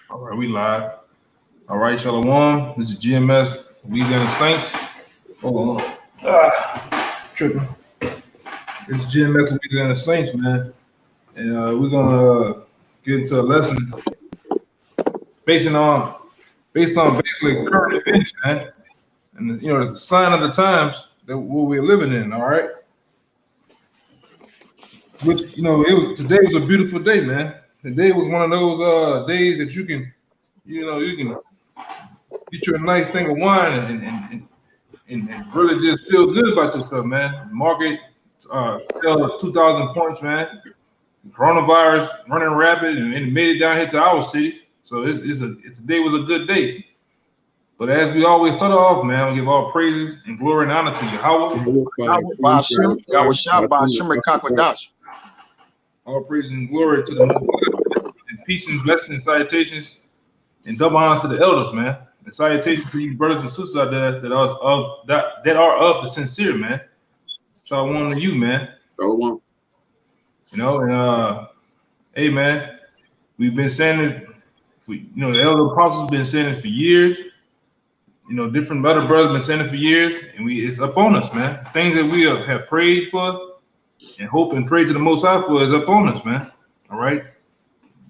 All right, we live. All right, Shalawam. This is GMS Louisiana Saints. Hold on. Tripping. It's GMS Louisiana Saints, man. And we're gonna get into a lesson based on basically current events, man. And the sign of the times that what we're living in. All right. Which today was a beautiful day, man. Today was one of those days that you can get you a nice thing of wine and really just feel good about yourself, man. Market fell 2,000 points, man. Coronavirus running rapid and it made it down here to our city. So today was a good day. But as we always start off, man, we give all praises and glory and honor to YAHAWAH. Bahasham, YAHAWASHI. All praise and glory to the Most High, and peace and blessings and salutations and double honors to the elders, man. And salutations to you brothers and sisters out there that are of the sincere, man. Shalawam to you, man. Shalawam. Hey, man, we've been saying it. The elder apostles been saying it for years. Different other brothers been saying it for years, and it's up on us, man. Things that we have prayed for and hope and pray to the Most High for is up on us, man. All right.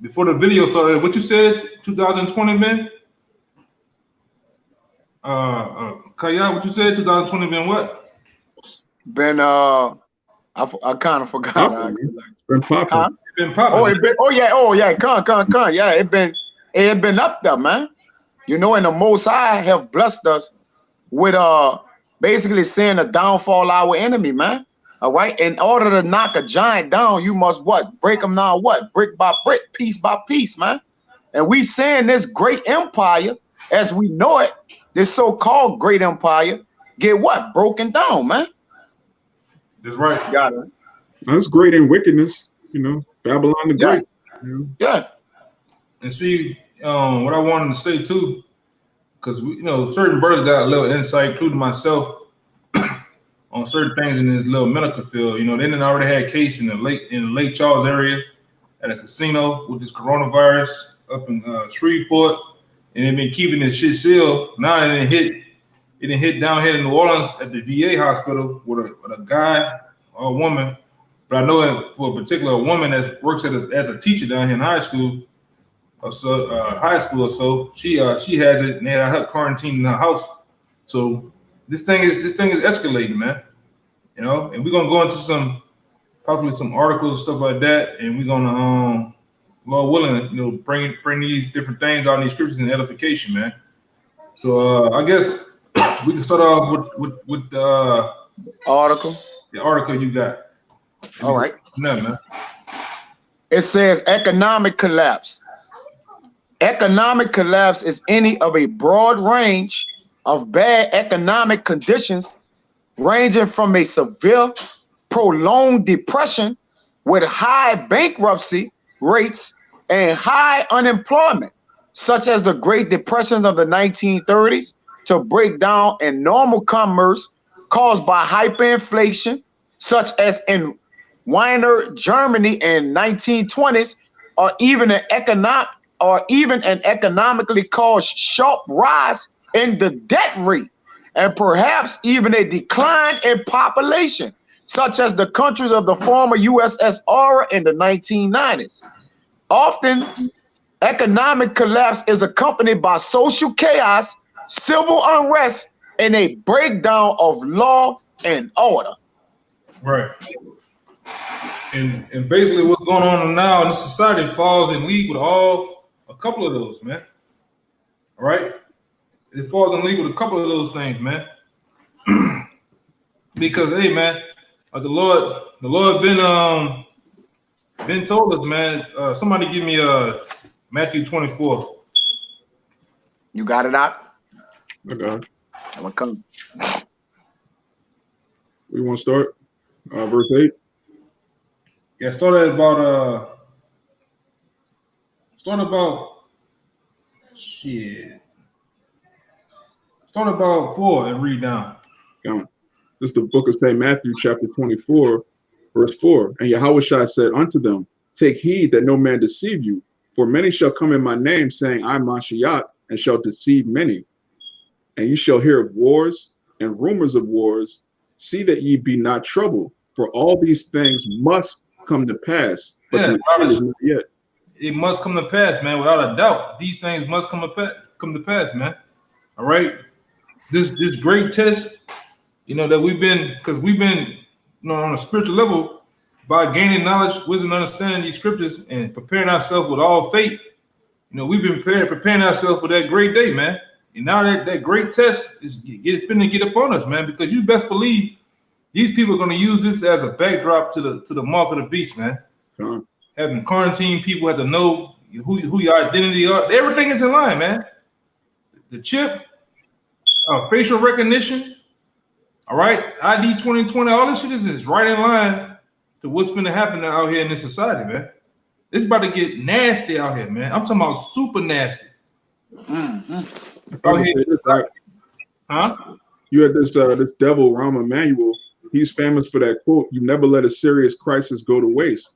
Before the video started, what you said, 2020, man? Kaya, what you said, 2020 been what? I kind of forgot. Been popping. Huh? Been popping. Oh yeah. Con. Yeah, it been up there, man. And the Most High have blessed us with basically seeing the downfall of our enemy, man. All right. In order to knock a giant down, you must what? Break them down what? Brick by brick, piece by piece, man. And we seeing this great empire as we know it, this so-called great empire, get what? Broken down, man. That's right. Got it. That's great in wickedness, Babylon the Great. Yeah. And see, what I wanted to say too, because certain brothers got a little insight, including myself, on certain things in this little medical field. They didn't already had a case in the Lake Charles area at a casino with this coronavirus up in Shreveport, and they've been keeping this shit sealed. Now it didn't hit down here in New Orleans at the VA hospital with a guy or a woman. But I know that for a particular woman that works as a teacher down here in high school or so, she has it, and they had her quarantined in her house. So this thing is escalating, man. And we're gonna go into possibly some articles, stuff like that, and we're gonna Lord willing, bring these different things out in these scriptures and edification, man. So I guess we can start off with the article. The article you got. All right. No, man. It says economic collapse. Economic collapse is any of a broad range of bad economic conditions ranging from a severe, prolonged depression with high bankruptcy rates and high unemployment, such as the Great Depression of the 1930s, to breakdown in normal commerce caused by hyperinflation, such as in Weimar Germany in 1920s, or even an economically caused sharp rise in the debt rate, and perhaps even a decline in population, such as the countries of the former USSR in the 1990s. Often, economic collapse is accompanied by social chaos, civil unrest, and a breakdown of law and order. Right. And basically what's going on now in the society falls in league with a couple of those, man. All right? It falls in league with a couple of those things, man. Because hey, man, the Lord been told us, man. Somebody give me Matthew 24. You got it out? Okay. I'm gonna come. We want to start verse 8. Yeah, start about 4 and read down. This is the book of St. Matthew, chapter 24, verse 4. And YAHAWASHI said unto them, take heed that no man deceive you, For many shall come in my name, saying, I'm Mashiach, and shall deceive many. And ye shall hear of wars and rumors of wars. See that ye be not troubled, for all these things must come to pass. But the end is not yet. It must come to pass, man, without a doubt. These things must come to pass, man. All right. This great test, that we've been, on a spiritual level, by gaining knowledge, wisdom, understanding these scriptures, and preparing ourselves with all faith. We've been preparing ourselves for that great day, man. And now that great test is finna get upon us, man, because you best believe these people are going to use this as a backdrop to the mark of the beast, man. Sure. Having quarantine people have to know who your identity are. Everything is in line, man. The chip, facial recognition, all right, ID 2020, all this shit is right in line to what's finna happen out here in this society, man. It's about to get nasty out here, man. I'm talking about super nasty. Huh? You had this devil, Rahm Emanuel. He's famous for that quote, "You never let a serious crisis go to waste."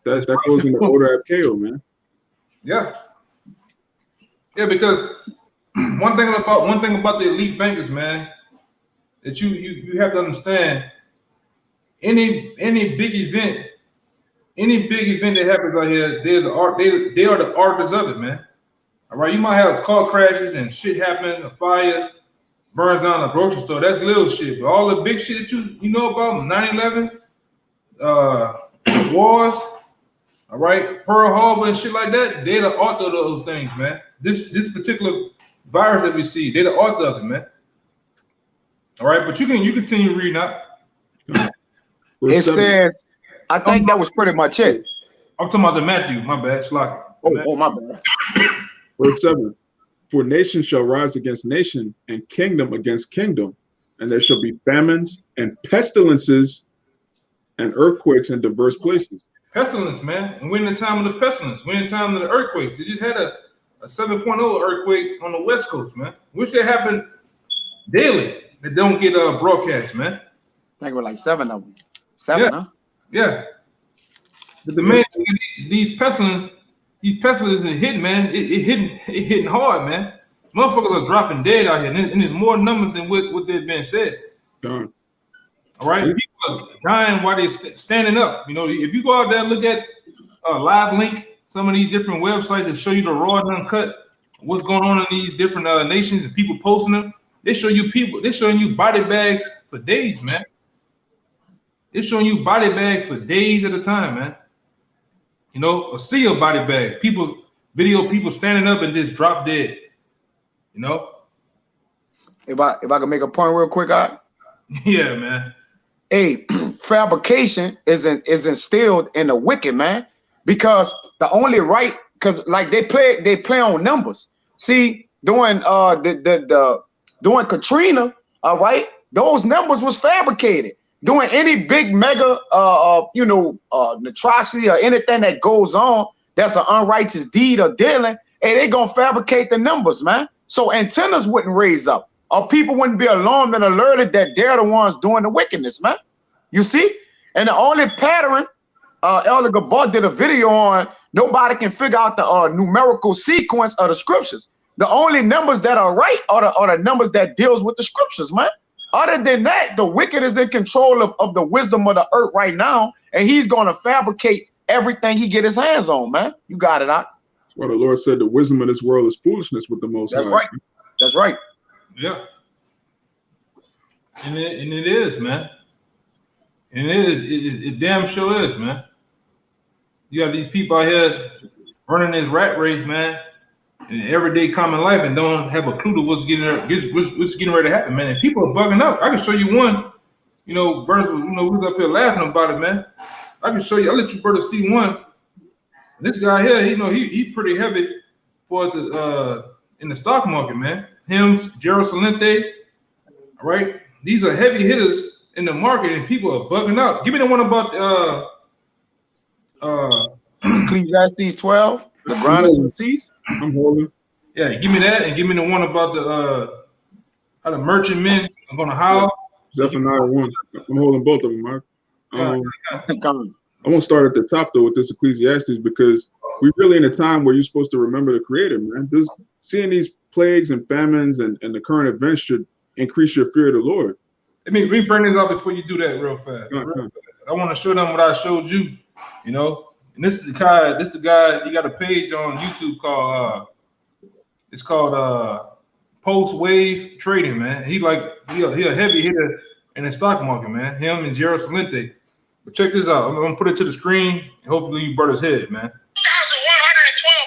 That goes in the order of KO, man. Yeah, because one thing about the elite bankers, man, that you have to understand. Any big event that happens out here, they are the arbiters of it, man. All right, you might have car crashes and shit happen, a fire burns down a grocery store. That's little shit, but all the big shit that you know about, 9/11, wars, all right, Pearl Harbor and shit like that, they're the author of those things, man. This particular virus that we see, they're the author of it, man. All right, but you continue reading out. It says, I think that was pretty much it. I'm talking about the Matthew, my bad, Schlock. Oh, my bad. Verse 7. For nation shall rise against nation, and kingdom against kingdom, and there shall be famines and pestilences and earthquakes in diverse places. Pestilence, man. And we're in the time of the pestilence. We're in the time of the earthquakes. They just had a 7.0 earthquake on the West Coast, man. Wish that happened daily. That don't get broadcast, man. I think it was like 7 of them. 7, yeah. Huh? Yeah. But the main thing, these pestilence is hitting, man. It hitting hard, man. Motherfuckers are dropping dead out here, and there's more numbers than what they've been said. Darn. All right, people are dying while they're standing up. If you go out there and look at Live Link, some of these different websites that show you the raw and uncut, what's going on in these different nations, and people posting them, they're showing you body bags for days, man. They're showing you body bags for days at a time, man. A sea of body bags. Video people standing up and just drop dead. If I can make a point real quick, yeah, man. Hey, fabrication is instilled in the wicked, man, because the only right, because like they play on numbers. See, during during Katrina, all right, those numbers was fabricated. Doing any big mega atrocity or anything that goes on that's an unrighteous deed or dealing, hey, they gonna fabricate the numbers, man. So antennas wouldn't raise up, or people wouldn't be alarmed and alerted that they're the ones doing the wickedness, man. You see? And the only pattern, Elder Gabar did a video on, nobody can figure out the numerical sequence of the scriptures. The only numbers that are right are the numbers that deals with the scriptures, man. Other than that, the wicked is in control of the wisdom of the earth right now, and he's going to fabricate everything he get his hands on, man. You got it, out. That's why the Lord said the wisdom of this world is foolishness with the Most High. That's right. That's right. Yeah. And it is, man. And it damn sure is, man. You got these people out here running this rat race, man, in everyday common life, and don't have a clue to what's getting ready to happen, man. And people are bugging out. I can show you one. Burns was, we was up here laughing about it, man. I can show you. I'll let you brothers see one. This guy here, he pretty heavy for it in the stock market, man. Hims, Gerald Salente, all right. These are heavy hitters in the market, and people are bugging out. Give me the one about Ecclesiastes 12, the grinders and the seas. I'm holding. Yeah, give me that, and give me the one about how the merchant men are gonna howl. Zephaniah 1. I'm holding both of them, Mark. Come on. I won't start at the top though with this Ecclesiastes because we're really in a time where you're supposed to remember the Creator, man. Seeing these plagues and famines and the current events should increase your fear of the Lord. Let me bring this out before you do that real fast. I want to show them what I showed you, you know. And this is the guy. He got a page on YouTube called it's called Post Wave Trading, man. He a heavy hitter in the stock market, man. Him and Gerald Salente. But check this out. I'm gonna put it to the screen and hopefully you burn his head, man. 1,112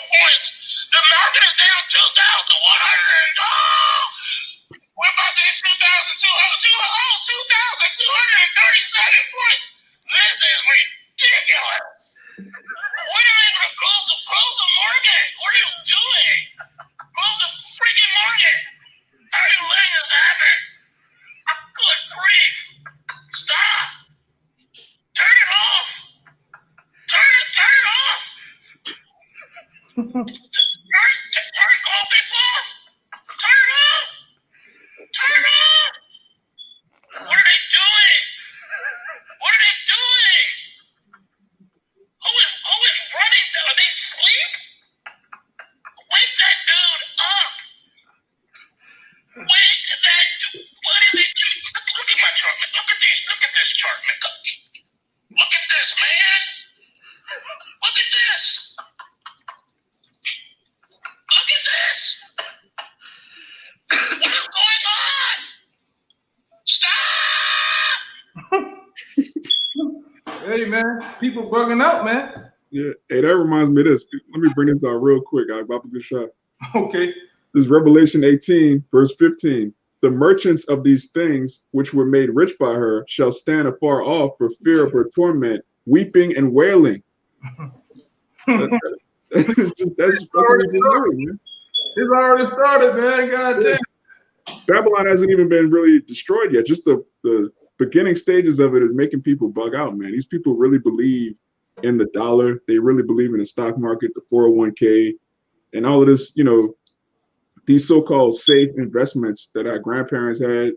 points. The market is down 2,100. We're about to hit 2,237 points. This is ridiculous. What am I going to close the market? What are you doing? Close the freaking market. How are you letting this happen? Good grief. Stop. Turn it off. Turn it off. Turn all this off. Turn it off. Turn it off. What are they doing? What are they doing? Who is running them? Are they asleep? Wake that dude up. Wake that dude. What is it? Look at my chart, man. Look at this chart, man. Look at this, man. Look at this. Look at this. What is going on? Stop! Hey, man, people bugging out, man. Yeah. Hey, that reminds me of this. Let me bring this out real quick. I got a good shot. Okay. This is Revelation 18, verse 15. The merchants of these things which were made rich by her shall stand afar off for fear of her torment, weeping and wailing. That's what he's doing, man. It's already started, man. God damn. Babylon hasn't even been really destroyed yet. Just the beginning stages of it is making people bug out, man. These people really believe in the dollar. They really believe in the stock market, the 401k, and all of this, you know, these so-called safe investments that our grandparents had.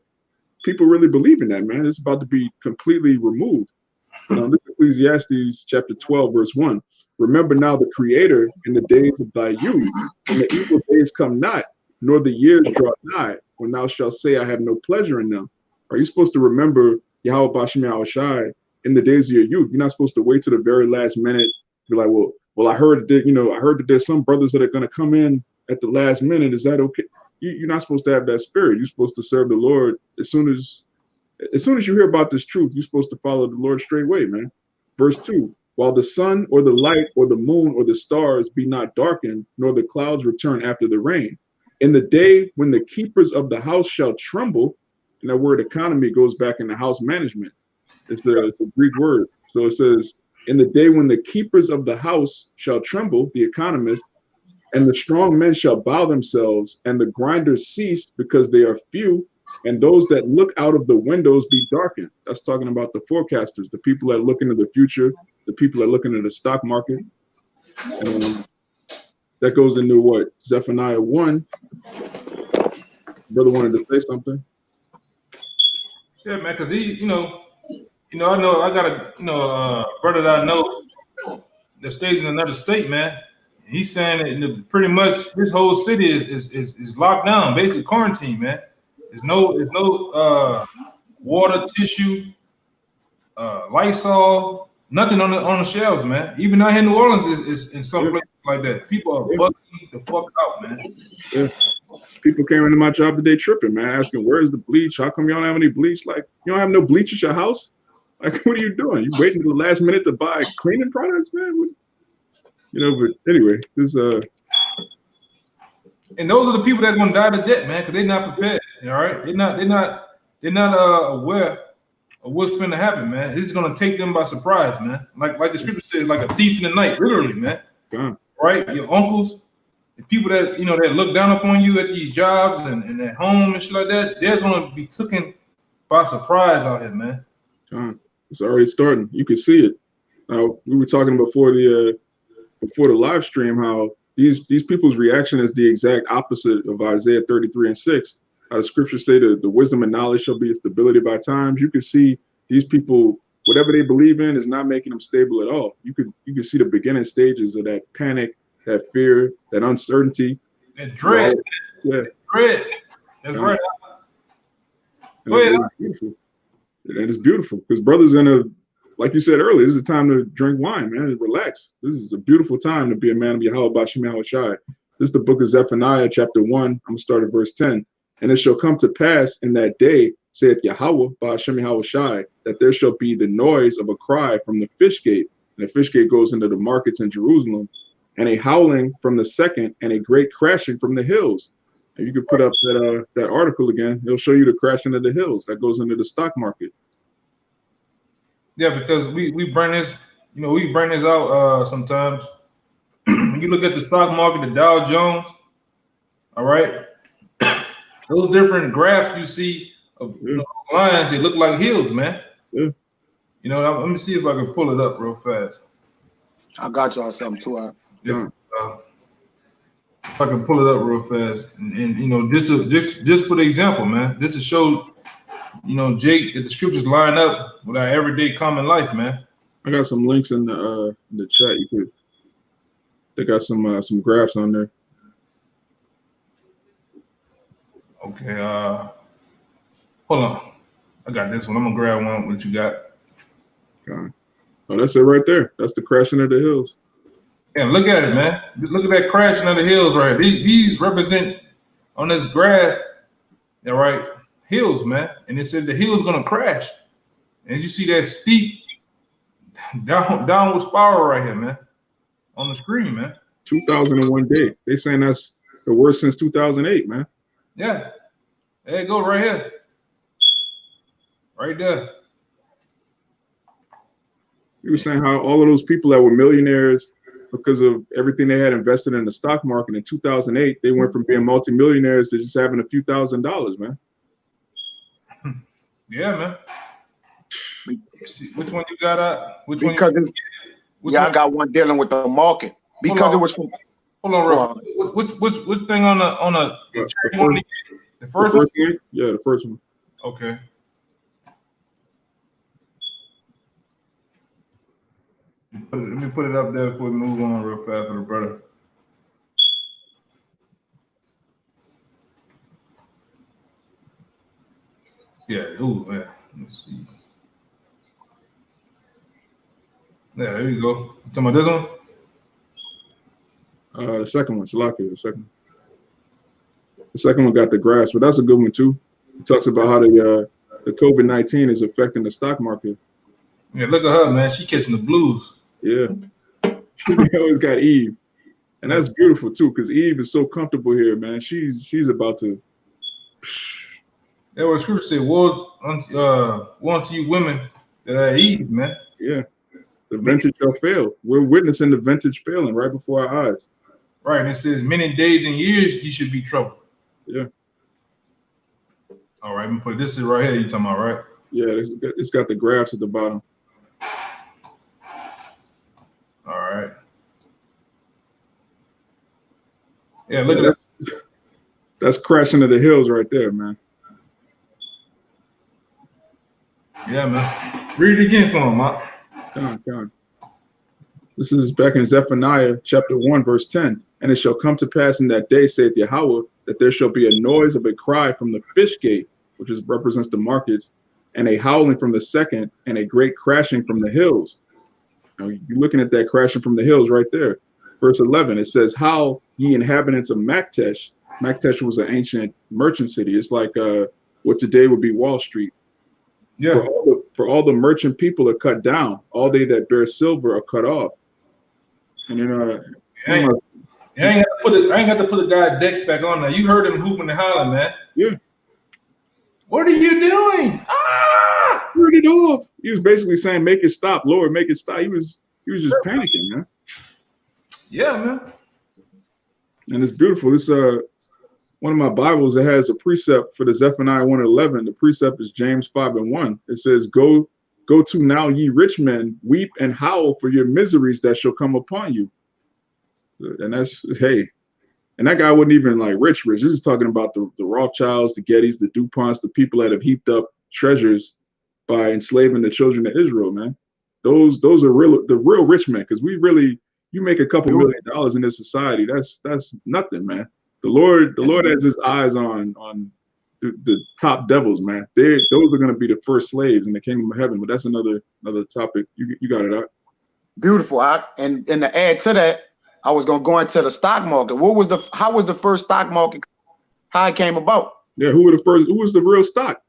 People really believe in that, man. It's about to be completely removed. This is Ecclesiastes chapter 12, verse 1. Remember now the Creator in the days of thy youth, and the evil days come not, nor the years draw nigh, when thou shalt say, I have no pleasure in them. Are you supposed to remember YAHAWAH, bahasham, YAHAWASHI in the days of your youth? You're not supposed to wait to the very last minute. Be like, well, I heard that there's some brothers that are going to come in at the last minute. Is that okay? You're not supposed to have that spirit. You're supposed to serve the Lord as soon as you hear about this truth. You're supposed to follow the Lord straightway, man. Verse 2. While the sun or the light or the moon or the stars be not darkened, nor the clouds return after the rain. In the day when the keepers of the house shall tremble, and that word economy goes back into house management. It's a Greek word. So it says, in the day when the keepers of the house shall tremble, the economist, and the strong men shall bow themselves, and the grinders cease because they are few, and those that look out of the windows be darkened. That's talking about the forecasters, the people that look into the future, the people that look into the stock market. And that goes into what? Zephaniah 1. Brother wanted to say something. Yeah, man, because I know I got a brother that I know that stays in another state, man. He's saying that pretty much this whole city is locked down, basically quarantine, man. There's no water, tissue, Lysol, nothing on the shelves, man. Even out here in New Orleans is in some places like that. People are bugging the fuck out, man. Yeah. People came into my job today tripping, man, asking, where's the bleach? How come y'all don't have any bleach? Like, you don't have no bleach at your house? Like, what are you doing? You waiting to the last minute to buy cleaning products, man? But anyway, this and those are the people that are gonna die to debt, man, because they're not prepared. All right, they're not aware of what's gonna happen, man. It's gonna take them by surprise, man. Like the scripture says, like a thief in the night, literally, man. Right? Your uncles, the people that that look down upon you at these jobs and at home and shit like that, they're gonna be taken by surprise out here, man. It's already starting. You can see it. We were talking before the live stream how these people's reaction is the exact opposite of Isaiah 33:6. The scriptures say that the wisdom and knowledge shall be a stability by times. You can see these people whatever they believe in is not making them stable at all. You could see the beginning stages of that panic, that fear, that uncertainty, that dread. Yeah, dread. That's right. Go ahead. It's beautiful. And it's beautiful because brothers like you said earlier, this is a time to drink wine, man, and relax. This is a beautiful time to be a man of Yahawah, bahasham, YAHAWASHI. This is the book of Zephaniah, chapter 1. I'm going to start at verse 10. And it shall come to pass in that day, saith Yahawah, bahasham, YAHAWASHI, that there shall be the noise of a cry from the fish gate. And the fish gate goes into the markets in Jerusalem, and a howling from the second, and a great crashing from the hills. And you can put up that article again. It'll show you the crashing of the hills that goes into the stock market. Yeah, because we bring this, we bring this out sometimes. When you look at the stock market, the Dow Jones, all right, those different graphs you see of lines, they look like hills, man. Yeah. Let me see if I can pull it up real fast. I got y'all something too. If I can pull it up real fast, and just for the example, man, this to show, Jake, if the scriptures line up with our everyday common life, man. I got some links in the chat. They got some graphs on there. Okay, hold on. I got this one. I'm gonna grab one. What you got? Okay. Oh, that's it right there. That's the crashing of the hills. Yeah, look at it, man. Look at that crashing of the hills right here. These represent on this graph, right? Hills, man. And it said the hill's gonna crash. And you see that steep downward spiral right here, man. On the screen, man. 2001 day. They saying that's the worst since 2008, man. Yeah. There you go, right here. Right there. You were saying how all of those people that were millionaires because of everything they had invested in the stock market in 2008, they went from being multimillionaires to just having a few $1,000s, man. Yeah, man. Which one you got? I got one dealing with the market because it was from. Hold on, real. Which thing on the first one? Yeah, the first one. Okay. Let me put it up there before we move on real fast for the brother. Yeah, ooh, man. Let's see. Yeah, there you go. You talking about this one? The second one, Salaki, the second. The second one got the graphs, but that's a good one too. It talks about how the COVID-19 is affecting the stock market. Yeah, look at her, man. She catching the blues. Yeah. She always got Eve. And that's beautiful too, because Eve is so comfortable here, man. She's about to. Yeah, what scripture said, woe unto you women that are Eve, man. Yeah. The vintage shall fail. We're witnessing the vintage failing right before our eyes. Right, and it says, many days and years you should be troubled. Yeah. All right, I'm gonna put this right here. You talking about, right? Yeah, it's got the graphs at the bottom. All right. Yeah, look at that. That's crashing to the hills right there, man. Yeah, man. Read it again for him, Mark. God. This is back in Zephaniah chapter 1, verse 10. And it shall come to pass in that day, saith Yahawah, that there shall be a noise of a cry from the fish gate, which represents the markets, and a howling from the second, and a great crashing from the hills. Now, you're looking at that crashing from the hills right there. Verse 11, it says, how ye inhabitants of Maktesh. Maktesh was an ancient merchant city. It's like what today would be Wall Street. Yeah. For all the merchant people are cut down. All they that bear silver are cut off. And then I ain't got to put the guy Dex back on there. You heard him hooping and hollering, man. Yeah. What are you doing? Ah! Turn it off. He was basically saying, make it stop, Lord, make it stop. He was just panicking, man. Yeah, man. And it's beautiful. This one of my Bibles that has a precept for the Zephaniah 1:11. The precept is James 5:1. It says, Go to now, ye rich men, weep and howl for your miseries that shall come upon you. And that's, hey, and that guy wasn't even like rich. This is talking about the Rothschilds, the Gettys, the DuPonts, the people that have heaped up treasures by enslaving the children of Israel, man. Those are the real rich men, because you make a couple $1 million in this society, that's nothing, man. The Lord has his eyes on the top devils, man. Those are going to be the first slaves in the kingdom of heaven. But that's another topic. You got it out. Beautiful. And to add to that, I was going to go into the stock market. How was the first stock market? How it came about? Yeah, who was the real stock?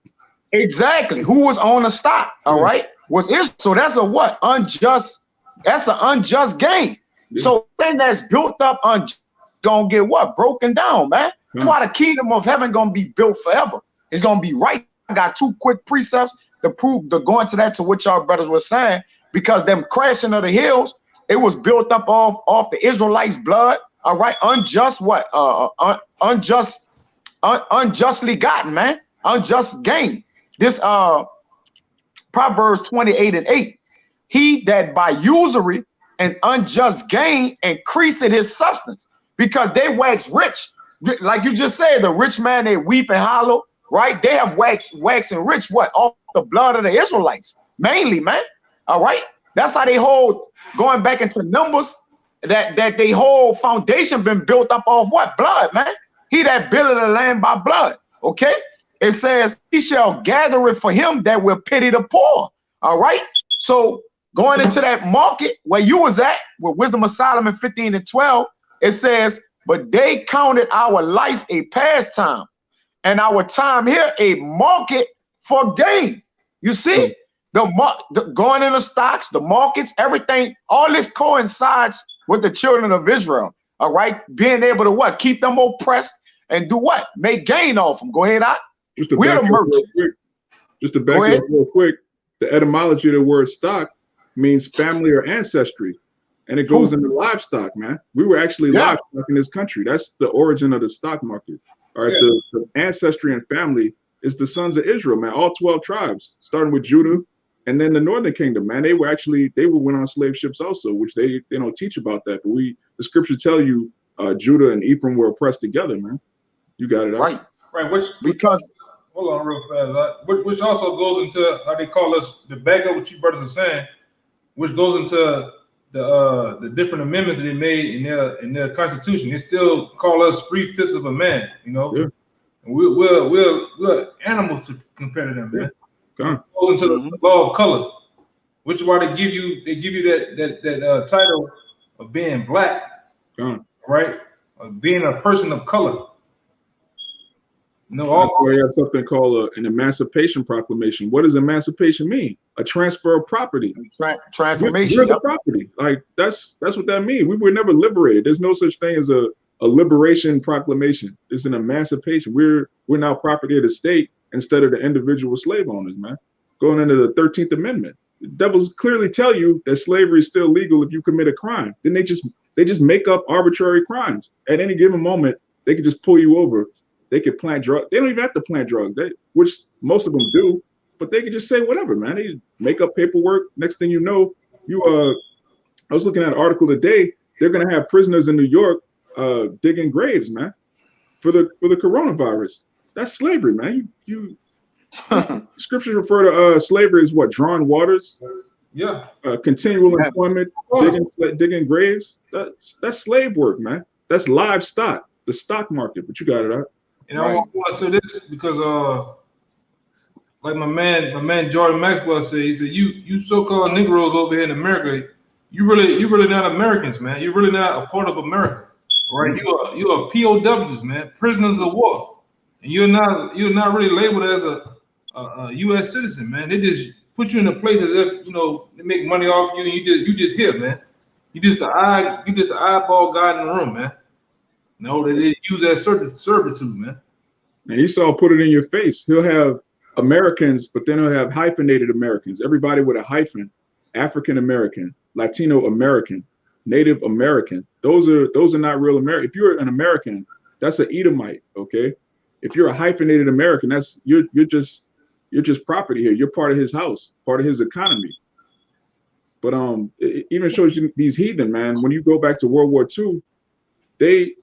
Exactly. Who was on the stock? All right. Was Israel. So that's a what? That's an unjust gain. Yeah. So thing that's built up gonna get what? Broken down, man. That's why the kingdom of heaven gonna be built forever. It's gonna be right. I got 2 quick precepts to prove the going to that, to what y'all brothers were saying, because them crashing of the hills, it was built up off the Israelites' blood. All right, unjust what? Unjustly gotten, man. Unjust gain. This Proverbs 28:8. He that by usury and unjust gain increaseth his substance, because they wax rich. Like you just said, the rich man, they weep and hollow, right? They have waxing rich, what? Off the blood of the Israelites, mainly, man. All right. That's how they hold, going back into Numbers, that they whole foundation been built up off what? Blood, man. He that buildeth the land by blood. Okay. It says, he shall gather it for him that will pity the poor. All right. So going into that market where you was at with Wisdom of Solomon 15:12, it says, but they counted our life a pastime, and our time here a market for gain. You see, going in the stocks, the markets, everything, all this coincides with the children of Israel. All right, being able to what? Keep them oppressed and do what? Make gain off them. Go ahead, out. We're the merchants. Just to back up real quick, the etymology of the word stock means family or ancestry, and it goes into livestock, man. We were actually livestock in this country. That's the origin of the stock market. All right, the ancestry and family is the sons of Israel, man. All 12 tribes, starting with Judah, and then the northern kingdom, man. They went on slave ships also, which they don't teach about that. But the scripture tell you Judah and Ephraim were oppressed together, man. You got it out. Right. Hold on real fast. Which also goes into how they call us, the back up what you brothers are saying, which goes into the different amendments that they made in their constitution. They still call us 3/5 of a man, you know. Yeah. And we're animals to compare to them, man. Yeah. It goes into the law of color, which is why they give you that title of being black, right? Of being a person of color. We have something called an Emancipation Proclamation. What does emancipation mean? A transfer of property. Transformation. We're the property. Like that's what that means. We were never liberated. There's no such thing as a liberation proclamation. It's an emancipation. We're now property of the state instead of the individual slave owners, man. Going into the 13th Amendment. The devils clearly tell you that slavery is still legal if you commit a crime. Then they just make up arbitrary crimes. At any given moment, they can just pull you over. They could plant drugs. They don't even have to plant drugs, which most of them do, but they could just say whatever, man. They make up paperwork. Next thing you know, I was looking at an article today. They're gonna have prisoners in New York digging graves, man, for the coronavirus. That's slavery, man. Scriptures refer to slavery as what? Drawn waters. Yeah. Continual employment, digging graves. That's slave work, man. That's livestock, the stock market. But you got it out. And I want to say this because, like my man Jordan Maxwell said, he said, "You so-called Negroes over here in America, you really not Americans, man. You're really not a part of America, all right? You are POWs, man, prisoners of war, and you're not really labeled as a U.S. citizen, man. They just put you in a place as if they make money off you, and you just here, man. You just the eyeball guy in the room, man." No, they didn't use that servitude, man. And Esau put it in your face. He'll have Americans, but then he'll have hyphenated Americans. Everybody with a hyphen: African American, Latino American, Native American. Those are not real American. If you're an American, that's an Edomite. Okay. If you're a hyphenated American, you're just property here. You're part of his house, part of his economy. But it even shows you these heathen, man. When you go back to World War II, they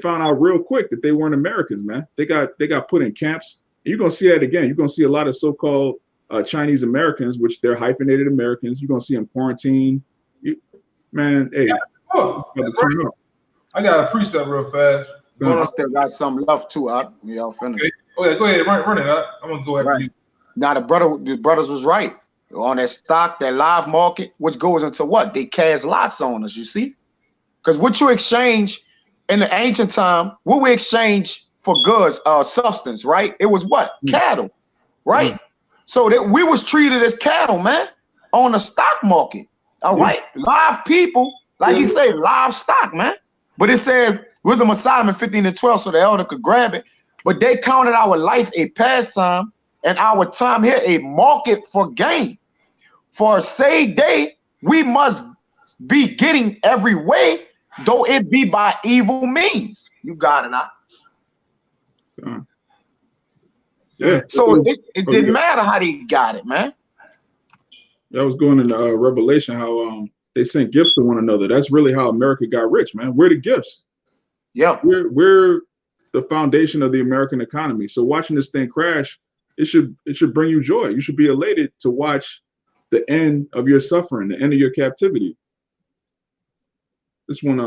found out real quick that they weren't Americans, man. They got put in camps. And you're gonna see that again. You're gonna see a lot of so-called Chinese Americans, which they're hyphenated Americans. You're gonna see them quarantine. Man, hey, Oh, I got a precept real fast. I still got some left too. Y'all finished. Okay. Oh yeah, go ahead, run it out. I'm gonna go after you. Now the brothers was right on that stock, that live market, which goes into what? They cast lots on us, you see? Because what you exchange in the ancient time, what we exchange for goods, substance, right? It was what? Cattle, right? So that we was treated as cattle, man, on the stock market. All right, live people, like you say, livestock, man. But it says Wisdom of Solomon 15:12, so the elder could grab it. But they counted our life a pastime, and our time here a market for gain. For say day, we must be getting every way, though it be by evil means. You got it, huh? Yeah. So it didn't matter how they got it, man. That was going into Revelation, how they sent gifts to one another. That's really how America got rich, man. We're the gifts. Yeah. We're the foundation of the American economy. So watching this thing crash, it should bring you joy. You should be elated to watch the end of your suffering, the end of your captivity. This one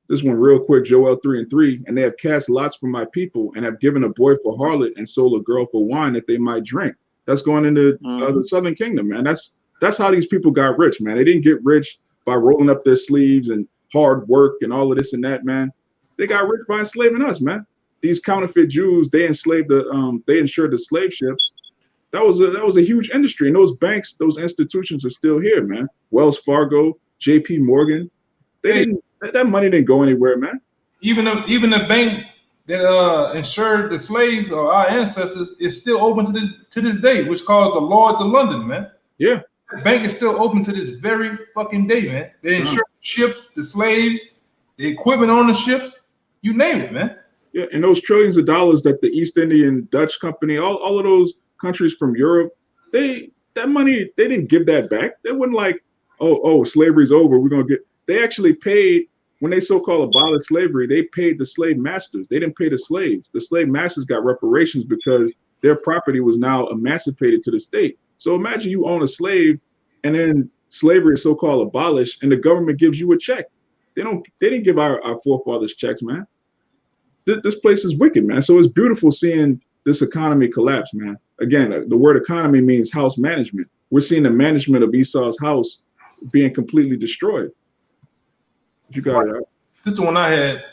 real quick, Joel 3:3, and they have cast lots for my people and have given a boy for harlot and sold a girl for wine that they might drink. That's going into the Southern Kingdom, man. That's how these people got rich, man. They didn't get rich by rolling up their sleeves and hard work and all of this and that, man. They got rich by enslaving us, man. These counterfeit Jews, they enslaved they insured the slave ships. That was a huge industry, and those banks, those institutions are still here, man. Wells Fargo, JP Morgan, that money didn't go anywhere, man. Even the bank that insured the slaves or our ancestors is still open to this day, which called the Lloyd's of London, man. Yeah. The bank is still open to this very fucking day, man. They insure ships, the slaves, the equipment on the ships, you name it, man. Yeah, and those trillions of dollars that the East Indian Dutch company, all of those countries from Europe, that money, they didn't give that back. They wouldn't like, oh, slavery's over. We're gonna get. They actually paid when they so-called abolished slavery. They paid the slave masters. They didn't pay the slaves. The slave masters got reparations because their property was now emancipated to the state. So imagine you own a slave, and then slavery is so-called abolished, and the government gives you a check. They didn't give our forefathers checks, man. This place is wicked, man. So it's beautiful seeing this economy collapse, man. Again, the word economy means house management. We're seeing the management of Esau's house being completely destroyed. You got it. This is the one I had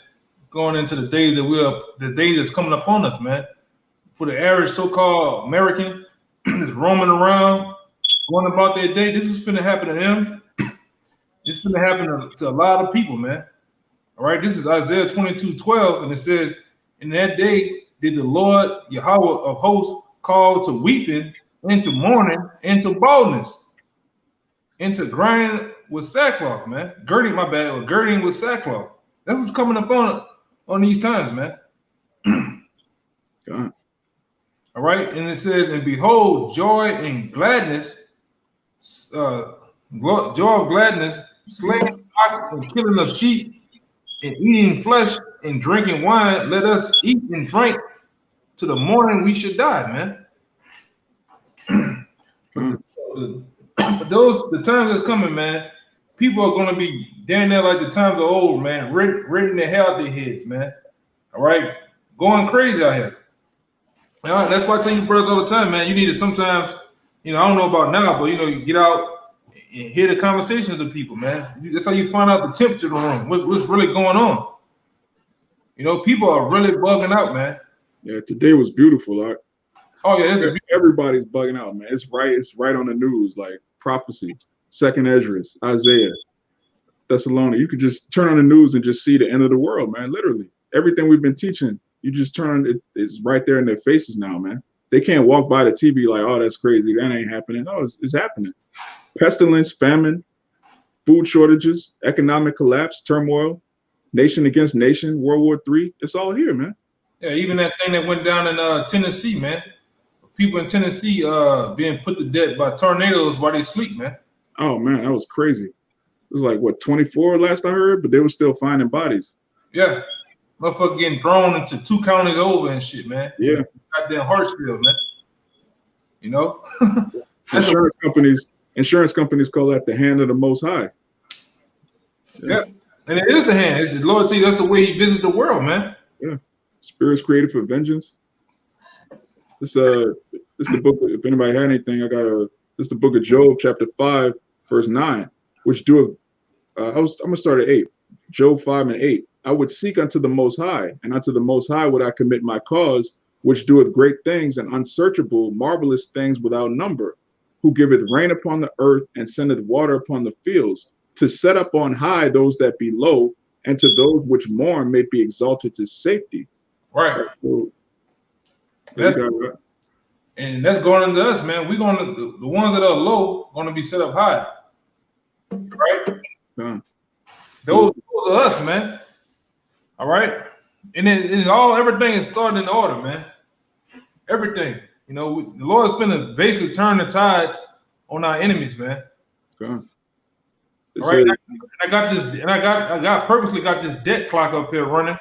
going into the day the day that's coming upon us, man. For the average so-called American that's roaming around, going about their day, this is finna happen to them. This is finna happen to a lot of people, man. All right, this is Isaiah 22:12, and it says, "In that day did the Lord Yahawah of hosts call to weeping, into mourning, into baldness, into grinding with sackcloth," man. Girding with sackcloth. That's what's coming up on these times, man. God. All right, and it says, "And behold, joy and gladness, joy of gladness, slaying of ox and killing of sheep, and eating flesh and drinking wine. Let us eat and drink to the morning we should die," man. But the times that's coming, man, people are going to be down there like the times of old, man, written the hell out their heads, man. All right, going crazy out here. All right, that's why I tell you brothers all the time, man, you need to sometimes, I don't know about now, but, you get out and hear the conversations of people, man. That's how you find out the temperature of the room, what's really going on. People are really bugging out, man. Yeah, today was beautiful, Art. Oh yeah, everybody's bugging out, man. It's right on the news, like prophecy, Second Esdras, Isaiah, Thessalonians. You could just turn on the news and just see the end of the world, man. Literally, everything we've been teaching, you just turn it's right there in their faces now, man. They can't walk by the TV like, oh, that's crazy, that ain't happening. No, it's happening. Pestilence, famine, food shortages, economic collapse, turmoil, nation against nation, World War III. It's all here, man. Yeah, even that thing that went down in Tennessee, man. People in Tennessee being put to death by tornadoes while they sleep, man. Oh man, that was crazy. It was like what, 24 last I heard, but they were still finding bodies. Yeah, motherfucker getting thrown into 2 counties over and shit, man. Yeah, Goddamn Hartsfield, man. You know, insurance companies call that the hand of the Most High. Yeah, and it is the hand. The Lord, that's the way He visits the world, man. Yeah, spirits created for vengeance. This the book. If anybody had anything, this is the book of Job, chapter 5, verse 9, which do. I'm gonna start at 8. Job 5 and 8. I would seek unto the Most High, and unto the Most High would I commit my cause, which doeth great things and unsearchable, marvelous things without number, who giveth rain upon the earth and sendeth water upon the fields, to set up on high those that be low, and to those which mourn may be exalted to safety. Right. So, and that's going into us, man. We're going to, the ones that are low going to be set up high. Right? Yeah. Those are us, man. All right? And then everything is starting in order, man. Everything. You know, the Lord's finna basically turn the tides on our enemies, man. Yeah. All right, I got this, and I purposely got this debt clock up here running.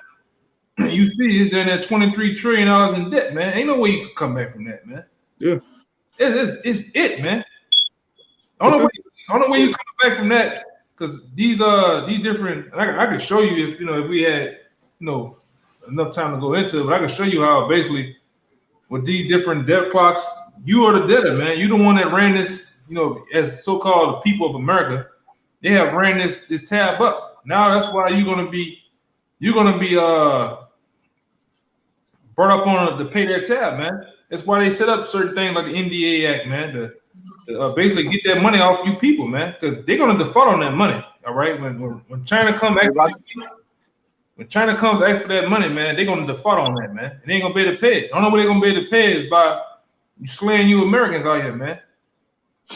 You see, it's in that $23 trillion in debt, man. Ain't no way you can come back from that, man. Yeah, it's it, man. I don't know way you come back from that, because these different. I can show you if we had enough time to go into it, but I can show you how basically with these different debt clocks, you are the debtor, man. You the one that ran this, as so-called the people of America. They have ran this tab up. Now that's why you're gonna be brought up on to pay that tab, man. That's why they set up certain things like the NDA Act, man, to basically get that money off you people, man, because they're gonna default on that money. All right, when China comes ask for that money, man, they're gonna default on that, man. And they ain't gonna be able to pay it. The only way they're gonna be able to pay it is by slaying you Americans out here, man.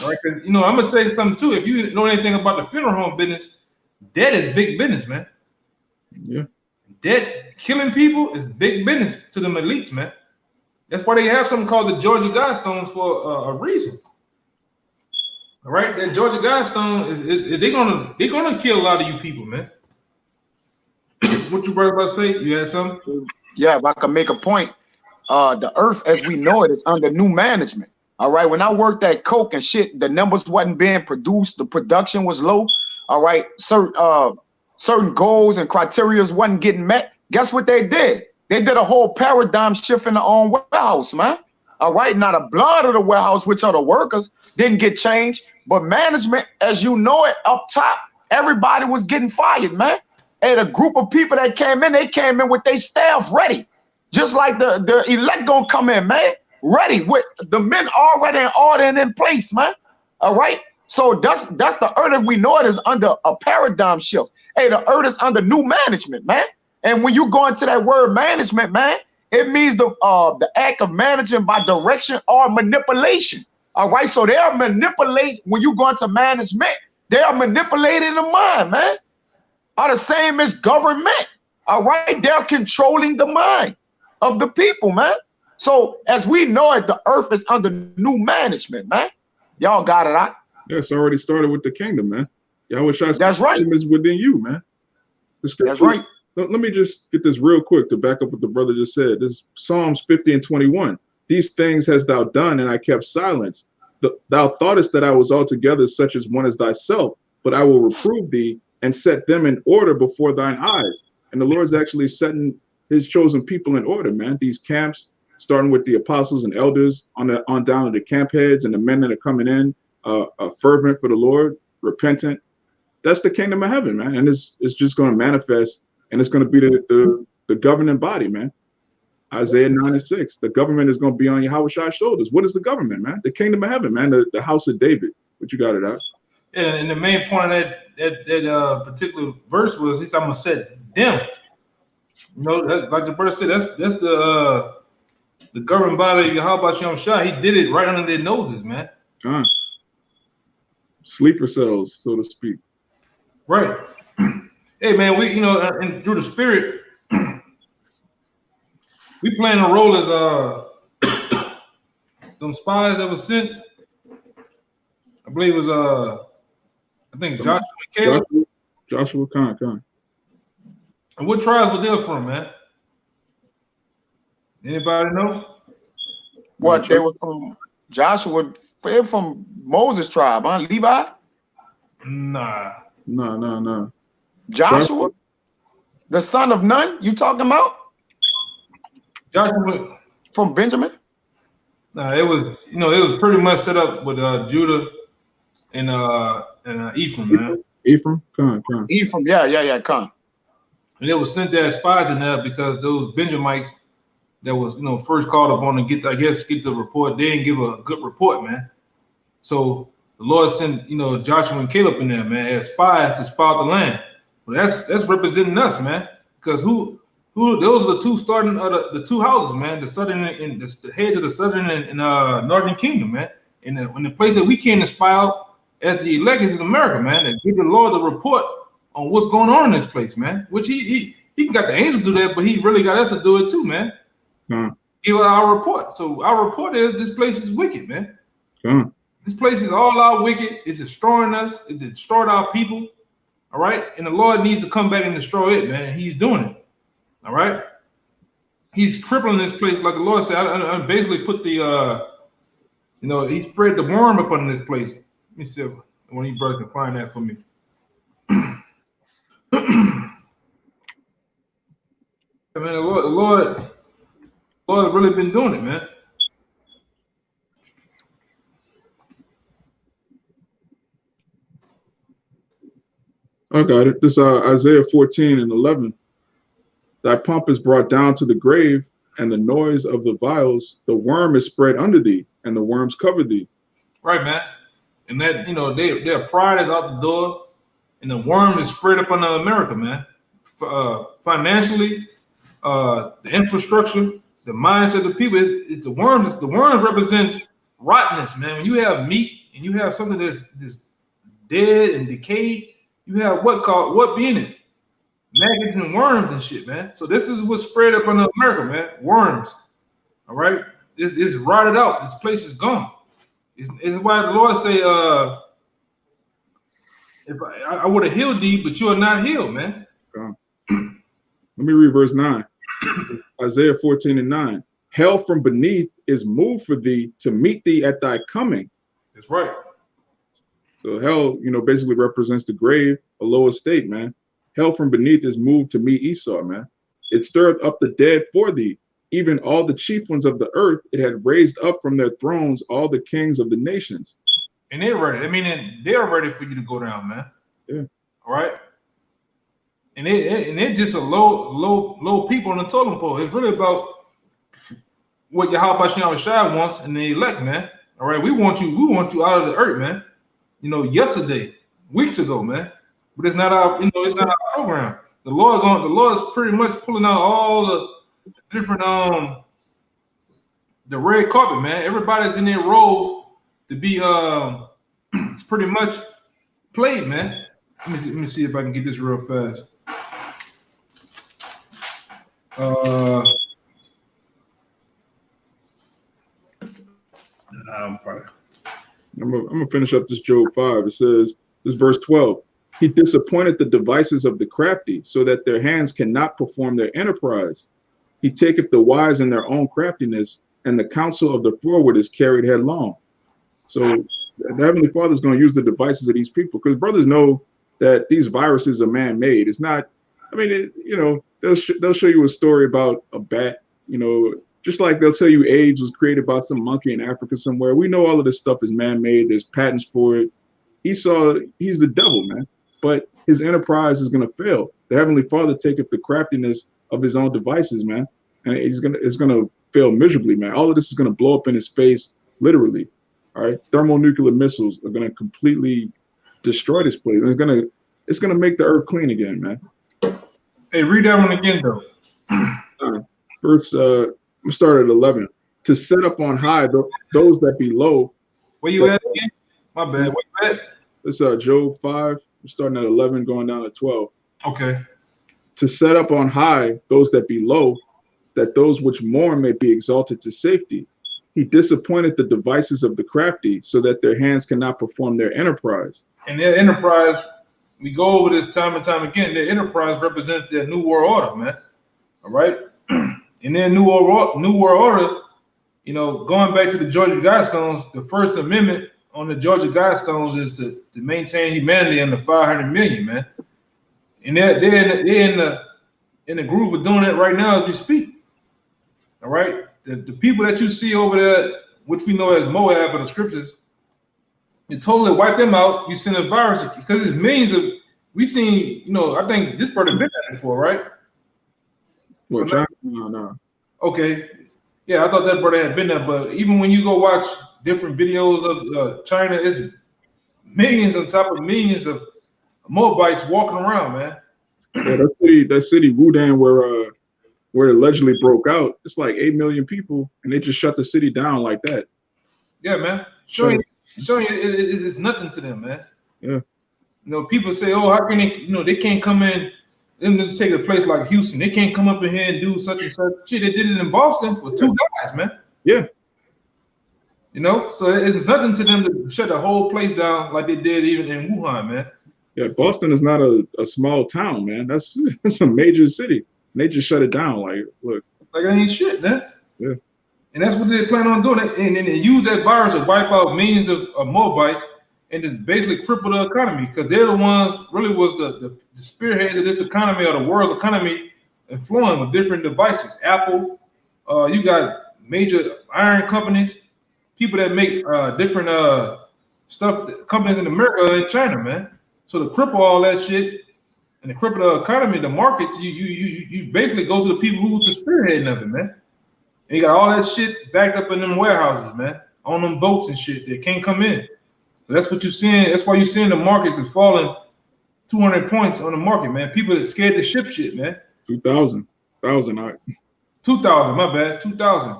All right, because I'm gonna tell you something too. If you know anything about the funeral home business, debt is big business, man. Yeah, debt, killing people is big business to them elites, man. That's why they have something called the Georgia Guidestones for a reason. All right, that Georgia Guidestone is they're gonna kill a lot of you people, man. What you brother about to say? You had something? Yeah, if I can make a point, the earth as we know it is under new management. All right, when I worked at Coke and shit, the numbers wasn't being produced, the production was low. All right, certain goals and criteria wasn't getting met. Guess what they did? They did a whole paradigm shift in their own warehouse, man. All right, now the blood of the warehouse, which are the workers, didn't get changed, but management, as you know it, up top, everybody was getting fired, man. And a group of people that came in, they came in with their staff ready, just like the elect gonna come in, man, ready with the men already in order and in place, man. All right, so that's the earth as we know it is under a paradigm shift. Hey, the earth is under new management, man. And when you go into that word management, man, it means the act of managing by direction or manipulation. All right, so they are manipulate when you go into management. They are manipulating the mind, man. Are the same as government. All right, they're controlling the mind of the people, man. So as we know it, the earth is under new management, man. Y'all got it, right? Yeah, it's already started with the kingdom, man. YAHAWASHI. That's right. Is within you, man. That's right. Let me just get this real quick to back up what the brother just said. This is Psalms 50 and 21. These things hast thou done, and I kept silence. Thou thoughtest that I was altogether such as one as thyself, but I will reprove thee and set them in order before thine eyes. And the Lord's actually setting his chosen people in order, man. These camps, starting with the apostles and elders on down to the camp heads and the men that are coming in, fervent for the Lord, repentant. That's the kingdom of heaven, man. And it's just going to manifest, and it's going to be the governing body, man. Isaiah 9:6. The government is going to be on YAHAWASHI's shoulders. What is the government, man? The kingdom of heaven, man. The house of David. What you got it out? Yeah, and the main point of that particular verse was, he said, I'm gonna set them. Like the brother said, that's the governing body of YAHAWASHI. He did it right under their noses, man. Sleeper cells, so to speak. Right. Hey, man, we and through the spirit, we playing a role as them spies that was sent. I believe it was I think Joshua and Caleb. Joshua Khan. And what tribes were they from, man? Anybody know? What they were from? Joshua, they're from Moses' tribe, huh? Levi? Nah. No. Joshua? The son of Nun? You talking about? Joshua. From Benjamin? Nah, it was, it was pretty much set up with Judah and Ephraim, man. Ephraim? Come on. Ephraim, yeah, come. And it was sent there as spies in there because those Benjamites that was, first called upon to get the report, they didn't give a good report, man. So the Lord sent, Joshua and Caleb in there, man, as spies to spy out the land. Well, that's representing us, man. Because who those are the two starting the two houses, man. The southern and the heads of the southern and northern kingdom, man. And the place that we came to spy out as the elect is in America, man. And give the Lord the report on what's going on in this place, man. Which he got the angels do that, but he really got us to do it too, man. Give our report. So our report is this place is wicked, man. This place is all out wicked. It's destroying us. It destroyed our people. All right. And the Lord needs to come back and destroy it, man. And he's doing it. All right. He's crippling this place. Like the Lord said, I basically put the, he spread the worm up on this place. Let me see if one of you brothers can find that for me. I mean, the Lord really been doing it, man. I got it. This Isaiah 14:11. Thy pomp is brought down to the grave, and the noise of the vials, the worm is spread under thee, and the worms cover thee. Right, man. And that, their pride is out the door, and the worm is spread up on America, man. Financially, the infrastructure, the mindset of the people, it's the worms. The worms represent rottenness, man. When you have meat and you have something that's dead and decayed, you have what be in it? Maggots and worms and shit, man. So this is what's spread up in America, man. Worms. All right. It's rotted out. This place is gone. It's why the Lord say, if I would have healed thee, but you are not healed, man. Let me read verse 9. Isaiah 14:9. Hell from beneath is moved for thee to meet thee at thy coming. That's right. So hell, basically represents the grave, a lower state, man. Hell from beneath is moved to meet Esau, man. It stirred up the dead for thee, even all the chief ones of the earth. It had raised up from their thrones all the kings of the nations. And they're ready. I mean, they're ready for you to go down, man. Yeah. All right. And they're just a low people on the totem pole. It's really about what YAHAWASHI wants and the elect, man. All right. We want you out of the earth, man. Yesterday, weeks ago, man. But it's not our, it's not our program. The Lord is pretty much pulling out all the different the red carpet, man. Everybody's in their roles to be it's pretty much played, man. Let me see if I can get this real fast. I'm gonna finish up this Job 5. It says, this verse 12. He disappointed the devices of the crafty, so that their hands cannot perform their enterprise. He taketh the wise in their own craftiness, and the counsel of the forward is carried headlong. So the Heavenly Father is going to use the devices of these people, because brothers know that these viruses are man-made. It's not. I mean, they'll show you a story about a bat. Just like they'll tell you AIDS was created by some monkey in Africa somewhere. We know all of this stuff is man-made. There's patents for it. Esau, he's the devil, man. But his enterprise is going to fail. The Heavenly Father taketh the craftiness of his own devices, man, and it's going to fail miserably, man. All of this is going to blow up in his face, literally. All right, thermonuclear missiles are going to completely destroy this place. It's going to make the earth clean again, man. Hey, read that one again, though. Verse, I'm starting at 11. To set up on high those that be low. Where you at again? My bad. Where you at? It's Job 5. We're starting at 11, going down to 12. Okay. To set up on high those that be low, that those which mourn may be exalted to safety. He disappointed the devices of the crafty, so that their hands cannot perform their enterprise. And their enterprise, we go over this time and time again, their enterprise represents their new world order, man. All right? In their new world order, you know, going back to the Georgia Guidestones, the First Amendment on the Georgia Guidestones is to maintain humanity under 500 million, man. And they're in the groove of doing it right now as we speak. All right, the people that you see over there, which we know as Moab in the scriptures, you totally wipe them out. You send a virus because it's millions of. We seen, you know, I think this brother been there before, right? Well, China, no. Okay, yeah, I thought that brother had been there, but even when you go watch different videos of China, it's millions on top of millions of Moabites walking around, man. Yeah, that city Wudan where it allegedly broke out, it's like 8 million people, and they just shut the city down like that. Yeah, man. Showing you it's nothing to them, man. Yeah. You know, people say, oh, how can they, you know, they can't come in, them just take a place like Houston. They can't come up in here and do such and such. Shit, they did it in Boston for 2 guys, man. Yeah. You know, so it's nothing to them to shut the whole place down like they did even in Wuhan, man. Yeah, Boston is not a small town, man. That's a major city. And they just shut it down. Like, look. Like it ain't shit, man. Yeah. And that's what they plan on doing. And then they use that virus to wipe out millions of Moabites and to basically cripple the economy, because they're the ones really was the spearheads of this economy, or the world's economy, and flowing with different devices. Apple, you got major iron companies, people that make different stuff, companies in America and China, man. So to cripple all that shit and to cripple the economy, the markets, you basically go to the people who's the spearheading of it, man. And you got all that shit backed up in them warehouses, man, on them boats and shit. They can't come in. So that's what you're seeing. That's why you're seeing the markets is falling 200 points on the market, man. People are scared to ship shit, man. 2,000, my bad, 2,000.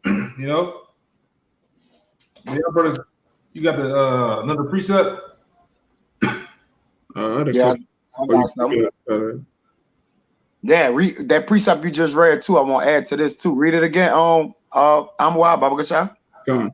You know? Yeah, brothers, you got the another precept? Yeah, I got something. Yeah, that precept you just read too. I want to add to this too. Read it again. I'm wild, Baba Gashan. Gone.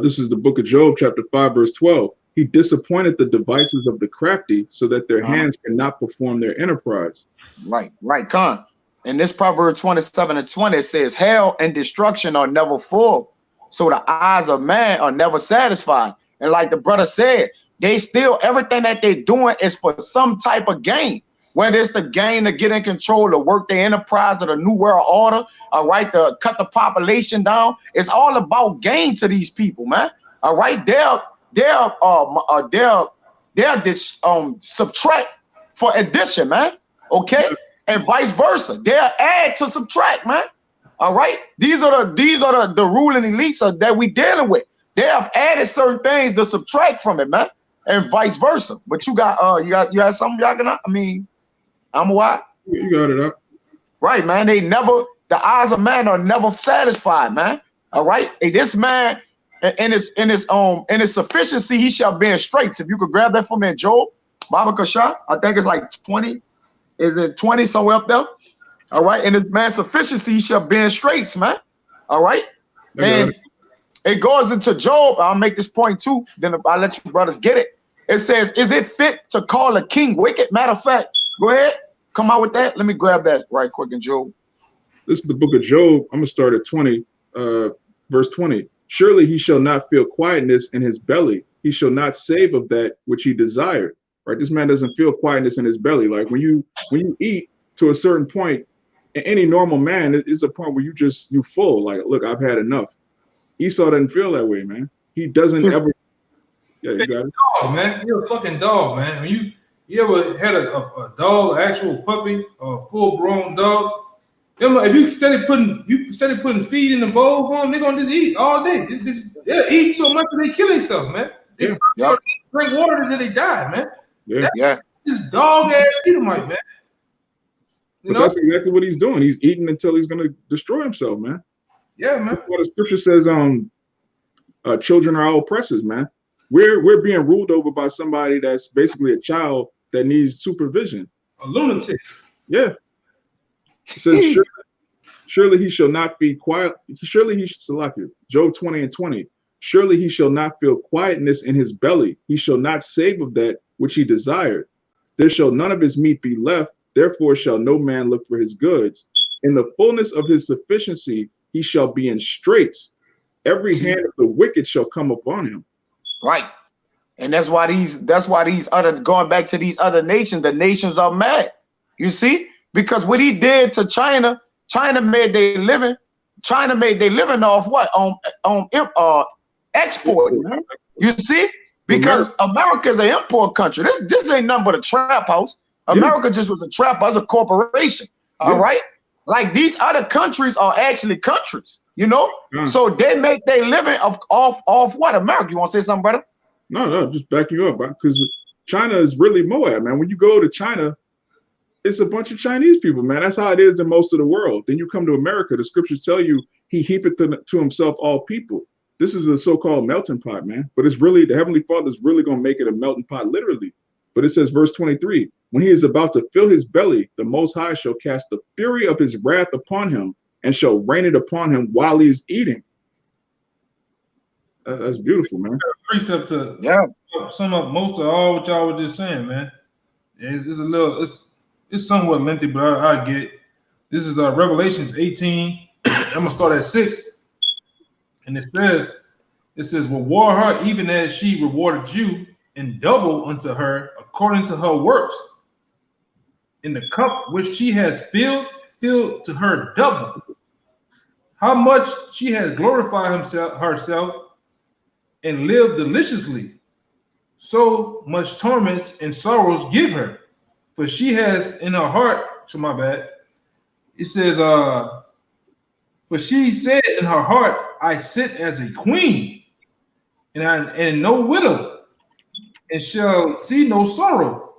This is the book of Job, chapter 5, verse 12. He disappointed the devices of the crafty so that their hands cannot perform their enterprise. Right, Con. In this Proverbs 27:20, it says, hell and destruction are never full, so the eyes of man are never satisfied. And like the brother said, they still, everything that they're doing is for some type of gain. Whether it's the gain to get in control, to work the enterprise of the New World Order, all right, to cut the population down. It's all about gain to these people, man. All right, they'll subtract for addition, man. Okay, and vice versa. They'll add to subtract, man. All right, these are the ruling elites that we dealing with. They have added certain things to subtract from it, man, and vice versa. But you got something y'all can. I mean. I'm what? You got it up. Right, man. The eyes of man are never satisfied, man. All right. Hey, this man in his sufficiency, he shall be in straits. If you could grab that for me, Job, Baba Kasha, I think it's like 20. Is it 20 somewhere up there? All right. In his man's sufficiency, he shall be in straits, man. All right. And it goes into Job. I'll make this point too. Then I'll let you brothers get it. It says, is it fit to call a king wicked? Matter of fact, go ahead. Come out with that. Let me grab that right quick in Job. This is the book of Job. I'm going to start at 20, verse 20. Surely he shall not feel quietness in his belly. He shall not save of that which he desired. Right? This man doesn't feel quietness in his belly. Like when you eat to a certain point, any normal man, it's a point where you full. Like, look, I've had enough. Esau doesn't feel that way, man. He doesn't ever. Yeah, you got it. Dog, man. You're a fucking dog, man. When you ever had a dog, an actual puppy, or a full-grown dog? If you steady putting feed in the bowl for them, they're gonna just eat all day. They'll eat so much that they kill themselves, man. They drink water until they die, man. Yeah. This dog ass Edomite, man. But that's exactly what he's doing. He's eating until he's gonna destroy himself, man. Yeah, man. What the scripture says, children are our oppressors, man. We're being ruled over by somebody that's basically a child that needs supervision. A lunatic. Yeah. It says, surely he shall not be quiet. Surely he shall select you. Job 20:20. Surely he shall not feel quietness in his belly. He shall not save of that which he desired. There shall none of his meat be left. Therefore shall no man look for his goods. In the fullness of his sufficiency, he shall be in straits. Every hand of the wicked shall come upon him. Right. And that's why these other, going back to these other nations, the nations are mad. You see? Because what he did to China, China made their living off what? On exporting. You see? Because America is an import country. This ain't nothing but a trap house. America just was a trap house, a corporation. All right? Like these other countries are actually countries, you know? So they make their living off what? America. You want to say something, brother? No, just back you up, because China is really Moab, man. When you go to China, it's a bunch of Chinese people, man. That's how it is in most of the world. Then you come to America, the scriptures tell you he heapeth to himself all people. This is a so-called melting pot, man. But it's really, the Heavenly Father is really going to make it a melting pot, literally. But it says, verse 23, when he is about to fill his belly, the Most High shall cast the fury of his wrath upon him and shall rain it upon him while he is eating. That's beautiful, man. Precept to sum up most of all what y'all were just saying, man. It's somewhat lengthy, but I get it. This is Revelations 18. I'm gonna start at 6, and it says, reward her even as she rewarded you, and double unto her according to her works. In the cup which she has filled to her double. How much she has glorified herself and lived deliciously, so much torments and sorrows give her. For she has in her heart, it says, for she said in her heart, I sit as a queen, and no widow, and shall see no sorrow.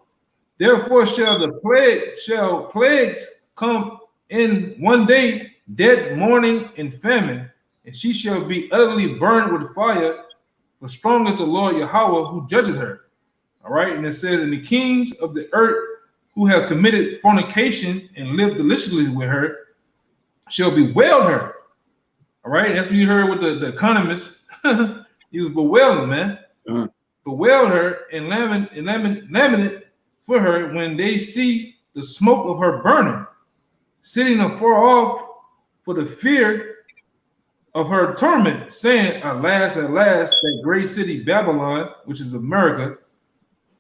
Therefore shall plagues come in one day, death, mourning, and famine, and she shall be utterly burned with fire. For strong is the Lord Yahawah who judgeth her. All right, and it says, and the kings of the earth who have committed fornication and lived deliciously with her shall bewail her. All right, that's what you heard with the economist. He was bewailing, man. Bewailed her and lamented for her when they see the smoke of her burning, sitting afar off for the fear of her torment, saying, alas, alas, that great city Babylon, which is America,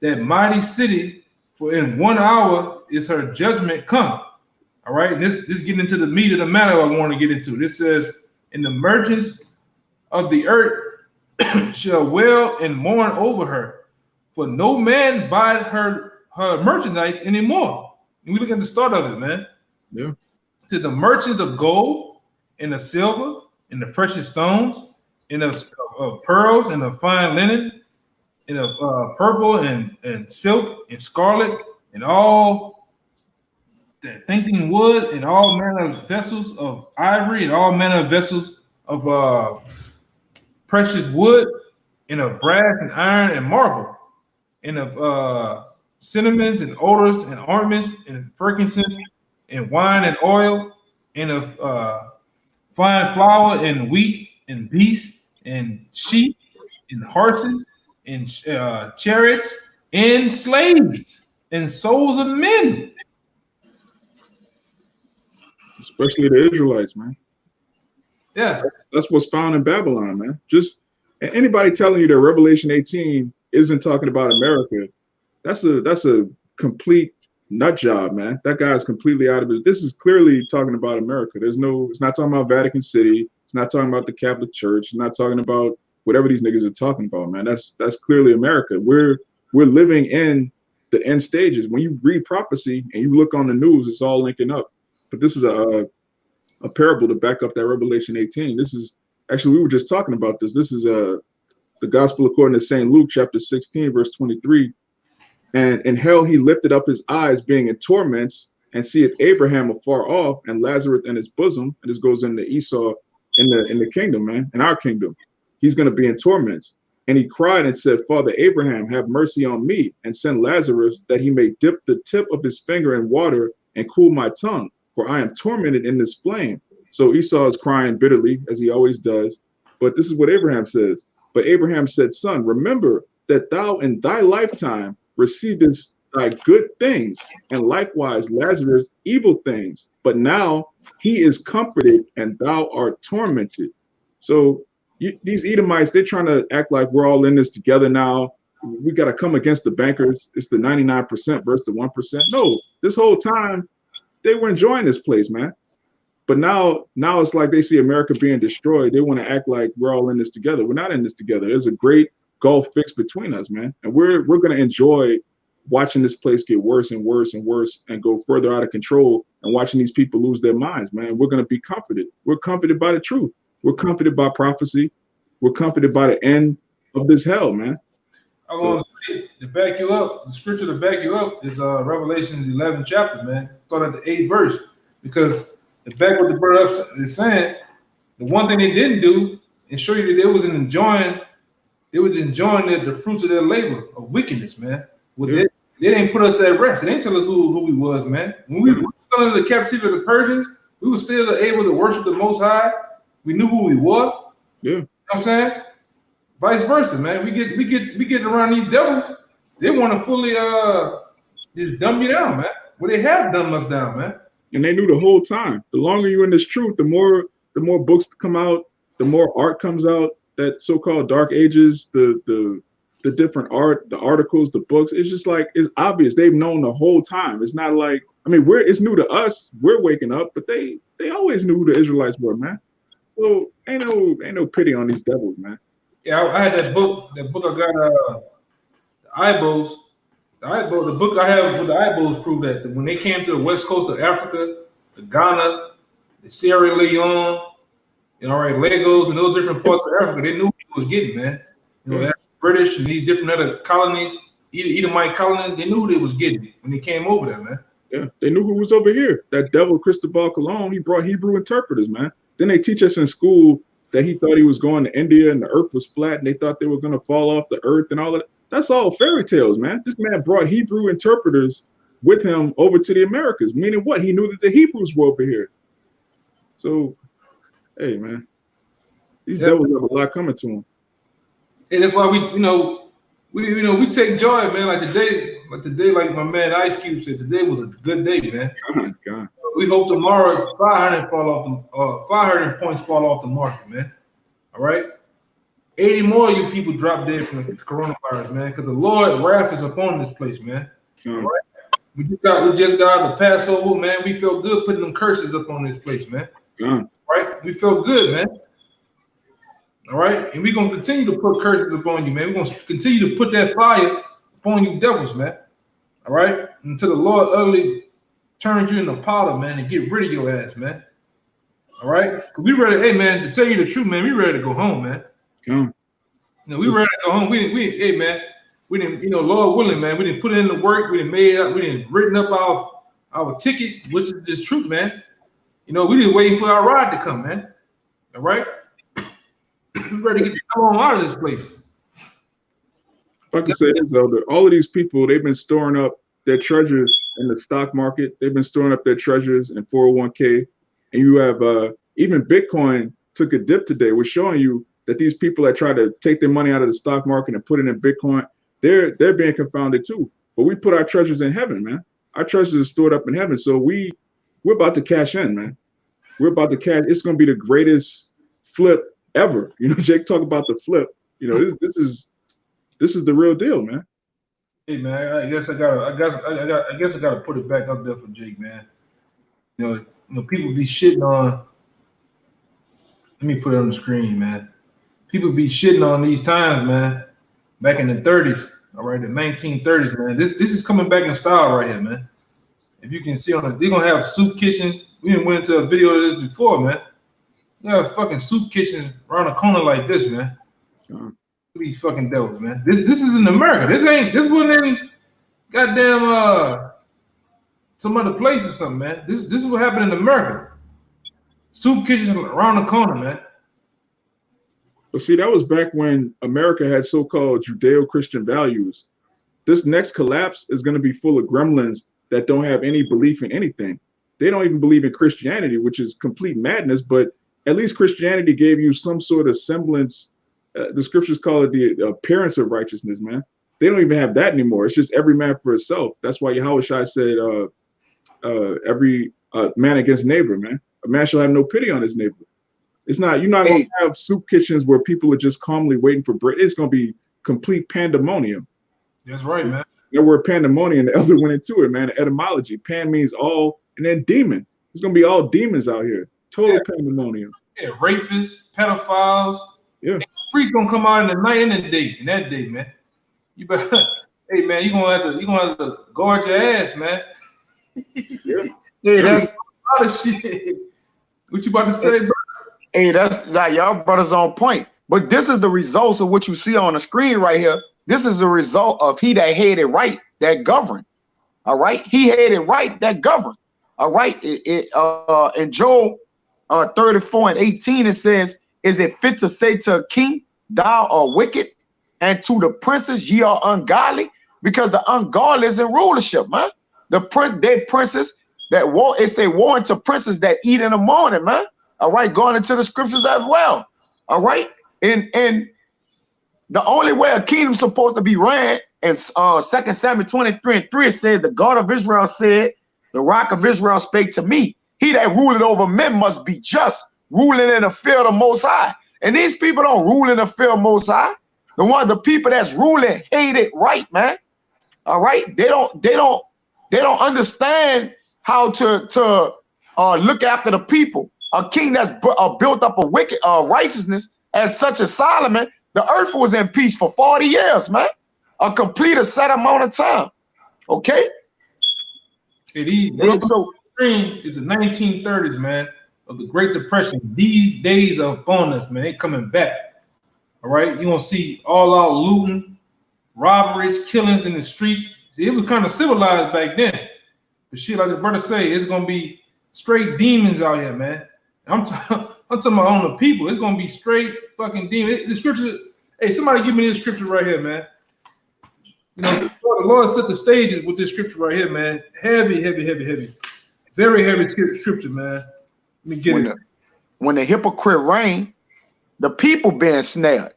that mighty city, for in 1 hour is her judgment come. All right, and this getting into the meat of the matter I want to get into. This says, and the merchants of the earth shall wail and mourn over her, for no man buy her merchandise anymore. And we look at the start of it, man. Yeah. To the merchants of gold and the silver and the precious stones and of pearls and of fine linen and of purple and silk and scarlet and all that thinking wood and all manner of vessels of ivory and all manner of vessels of precious wood and of brass and iron and marble and of cinnamons and odors and ornaments and frankincense and wine and oil and of fine flour and wheat and beasts and sheep and horses and chariots and slaves and souls of men. Especially the Israelites, man. Yeah. That's what's found in Babylon, man. Just anybody telling you that Revelation 18 isn't talking about America, that's a complete nut job, man. That guy's completely out of it. This is clearly talking about America. It's not talking about Vatican City. It's not talking about the Catholic Church. It's not talking about whatever these niggas are talking about, man. That's clearly America. We're living in the end stages. When you read prophecy and you look on the news, it's all linking up. But this is a parable to back up that Revelation 18. This is actually, we were just talking about this. This is the gospel according to St. Luke, chapter 16, verse 23. And in hell he lifted up his eyes, being in torments, and seeth Abraham afar off, and Lazarus in his bosom. And this goes into Esau in the kingdom, man, in our kingdom. He's going to be in torments. And he cried and said, Father Abraham, have mercy on me, and send Lazarus, that he may dip the tip of his finger in water and cool my tongue, for I am tormented in this flame. So Esau is crying bitterly, as he always does. But this is what Abraham says. But Abraham said, Son, remember that thou in thy lifetime receivedst like good things, and likewise Lazarus evil things. But now he is comforted, and thou art tormented. So these Edomites, they're trying to act like we're all in this together now. We got to come against the bankers. It's the 99% versus the 1%. No, this whole time they were enjoying this place, man. But now it's like they see America being destroyed. They want to act like we're all in this together. We're not in this together. There's a great gulf fixed between us, man. And we're going to enjoy watching this place get worse and worse and worse and go further out of control, and watching these people lose their minds, man. We're going to be comforted. We're comforted by the truth. We're comforted by prophecy. We're comforted by the end of this hell, man. I want to say, to back you up, the scripture to back you up is Revelations 11 chapter, man. Start at the 8th verse. Because the back what the brother is saying, the one thing they didn't do is show you that they was enjoying the fruits of their labor of wickedness, man. Well, they didn't put us at rest. They didn't tell us who we was, man. When we were still in the captivity of the Persians, we were still able to worship the Most High. We knew who we were. Yeah. You know what I'm saying? Vice versa, man. We get around these devils. They want to fully just dumb you down, man. Well, they have dumbed us down, man. And they knew the whole time. The longer you're in this truth, the more books come out, the more art comes out. That so-called dark ages, the different art, the articles, the books. It's just like it's obvious they've known the whole time. It's not like, I mean, it's new to us. We're waking up, but they always knew who the Israelites were, man. So ain't no pity on these devils, man. Yeah, I had that book. That book I got, the Ibos. The book I have with the Ibos prove that when they came to the west coast of Africa, the Ghana, the Sierra Leone, Lagos, and those different parts of Africa, they knew what they was getting, man. British and these different other colonies, Edomite colonies, they knew who they was getting when they came over there, man. Yeah, they knew who was over here. That devil Cristobal Colon, he brought Hebrew interpreters, man. Then they teach us in school that he thought he was going to India and the earth was flat and they thought they were going to fall off the earth and all of that. That's all fairy tales, man. This man brought Hebrew interpreters with him over to the Americas, meaning what? He knew that the Hebrews were over here. So, hey, man, these devils have a lot coming to them. And that's why we take joy, man. Like today, like my man Ice Cube said, today was a good day, man. Oh, God. We hope tomorrow 500 points fall off the market, man. All right, 80 more of you people drop dead from the coronavirus, man, because the Lord's wrath is upon this place, man. All right, we just got the Passover, man. We felt good putting them curses up on this place, man. Right, we felt good, man. All right, and we're gonna continue to put curses upon you, man. We're gonna continue to put that fire upon you devils, man. All right, until the Lord utterly turns you into powder, man, and get rid of your ass, man. All right, we ready. Hey, man, to tell you the truth, man, we ready to go home, man. We ready to go home. Hey, man, we didn't, Lord willing, man, we didn't put in the work. We didn't made it up. We didn't written up our ticket, which is just truth, man. We didn't wait for our ride to come, man. All right, we ready to get the hell on out of this place. If I can say this, Elder, all of these people, they've been storing up their treasures in the stock market. They've been storing up their treasures in 401k. And you have even Bitcoin took a dip today. We're showing you that these people that try to take their money out of the stock market and put it in Bitcoin, they're being confounded too. But we put our treasures in heaven, man. Our treasures are stored up in heaven. So we're about to cash in, man. We're about to cash. It's going to be the greatest flip ever. Jake talk about the flip. This is the real deal, man. Hey, man, I guess I gotta put it back up there for Jake, man. People be shitting on. Let me put it on the screen, man. People be shitting on these times, man. Back in the 30s, all right, the 1930s, man. This is coming back in style right here, man. If you can see on it, they're gonna have soup kitchens. We didn't went into a video of this before, man. They have fucking soup kitchens around the corner like this, man. These fucking devils, man. This is in America. This wasn't in goddamn some other place or something, man. This is what happened in America. Soup kitchens around the corner, man. But see, that was back when America had so-called Judeo-Christian values. This next collapse is going to be full of gremlins that don't have any belief in anything. They don't even believe in Christianity, which is complete madness. But at least Christianity gave you some sort of semblance. The scriptures call it the appearance of righteousness, man. They don't even have that anymore. It's just every man for himself. That's why YAHAWASHI said, every man against neighbor, man. A man shall have no pity on his neighbor. It's not, you're not going to have soup kitchens where people are just calmly waiting for bread. It's going to be complete pandemonium. That's right, man. The word pandemonium, the elder went into it, man. The etymology. Pan means all, and then demon. It's going to be all demons out here. Total pandemonium. Yeah, rapists, pedophiles. Yeah. Freaks going to come out in the night and the day, in that day, man. You better, hey, man, you're going to have to guard your ass, man. Yeah. Hey, that's a lot of shit. What you about to say, bro? Hey, that's like y'all brothers on point. But this is the results of what you see on the screen right here. This is the result of he that had it right, that governed. All right, he had it right, that governed. All right, in Job 34:18 it says, "Is it fit to say to a king, thou art wicked, and to the princes ye are ungodly?" Because the ungodly is in rulership, man. The princes that war, it say warn to princes that eat in the morning, man. All right, going into the scriptures as well. All right, and the only way a kingdom's supposed to be ran, in 2 Samuel 23:3, it says, "The God of Israel said, the rock of Israel spake to me. He that ruleth over men must be just, ruling in the fear of the Most High." And these people don't rule in the fear of the Most High. The people that's ruling hate it right, man. All right, they don't understand how to look after the people. A king that's built up a wicked righteousness as such as Solomon, the earth was in peace for 40 years, man. A complete a set amount of time. Okay. So is the 1930s, man, of the Great Depression. These days are upon us, man. They coming back. All right, you're gonna see all out looting, robberies, killings in the streets. See, it was kind of civilized back then. But shit, like the brother say, it's gonna be straight demons out here, man. I'm talking about on the people. It's gonna be straight fucking demons. The scripture, hey, somebody give me this scripture right here, man. You know, the Lord set the stages with this scripture right here, man. Heavy. Very heavy scripture, man. Let me get it. When the hypocrite reign, the people being snared.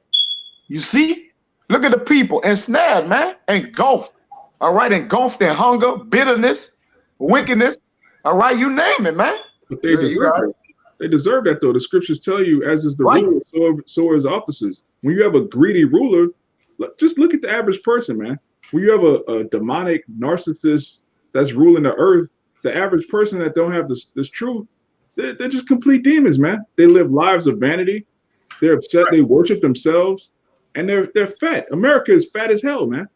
You see? Look at the people ensnared, man, engulfed. All right, engulfed in hunger, bitterness, wickedness. All right, you name it, man. But they deserve it. They deserve that, though. The scriptures tell you, as is the ruler, so is officers. When you have a greedy ruler, just look at the average person, man. When you have a demonic narcissist that's ruling the earth, the average person that don't have this truth, they're just complete demons, man. They live lives of vanity. They're upset. They worship themselves, and they're fat. America is fat as hell, man.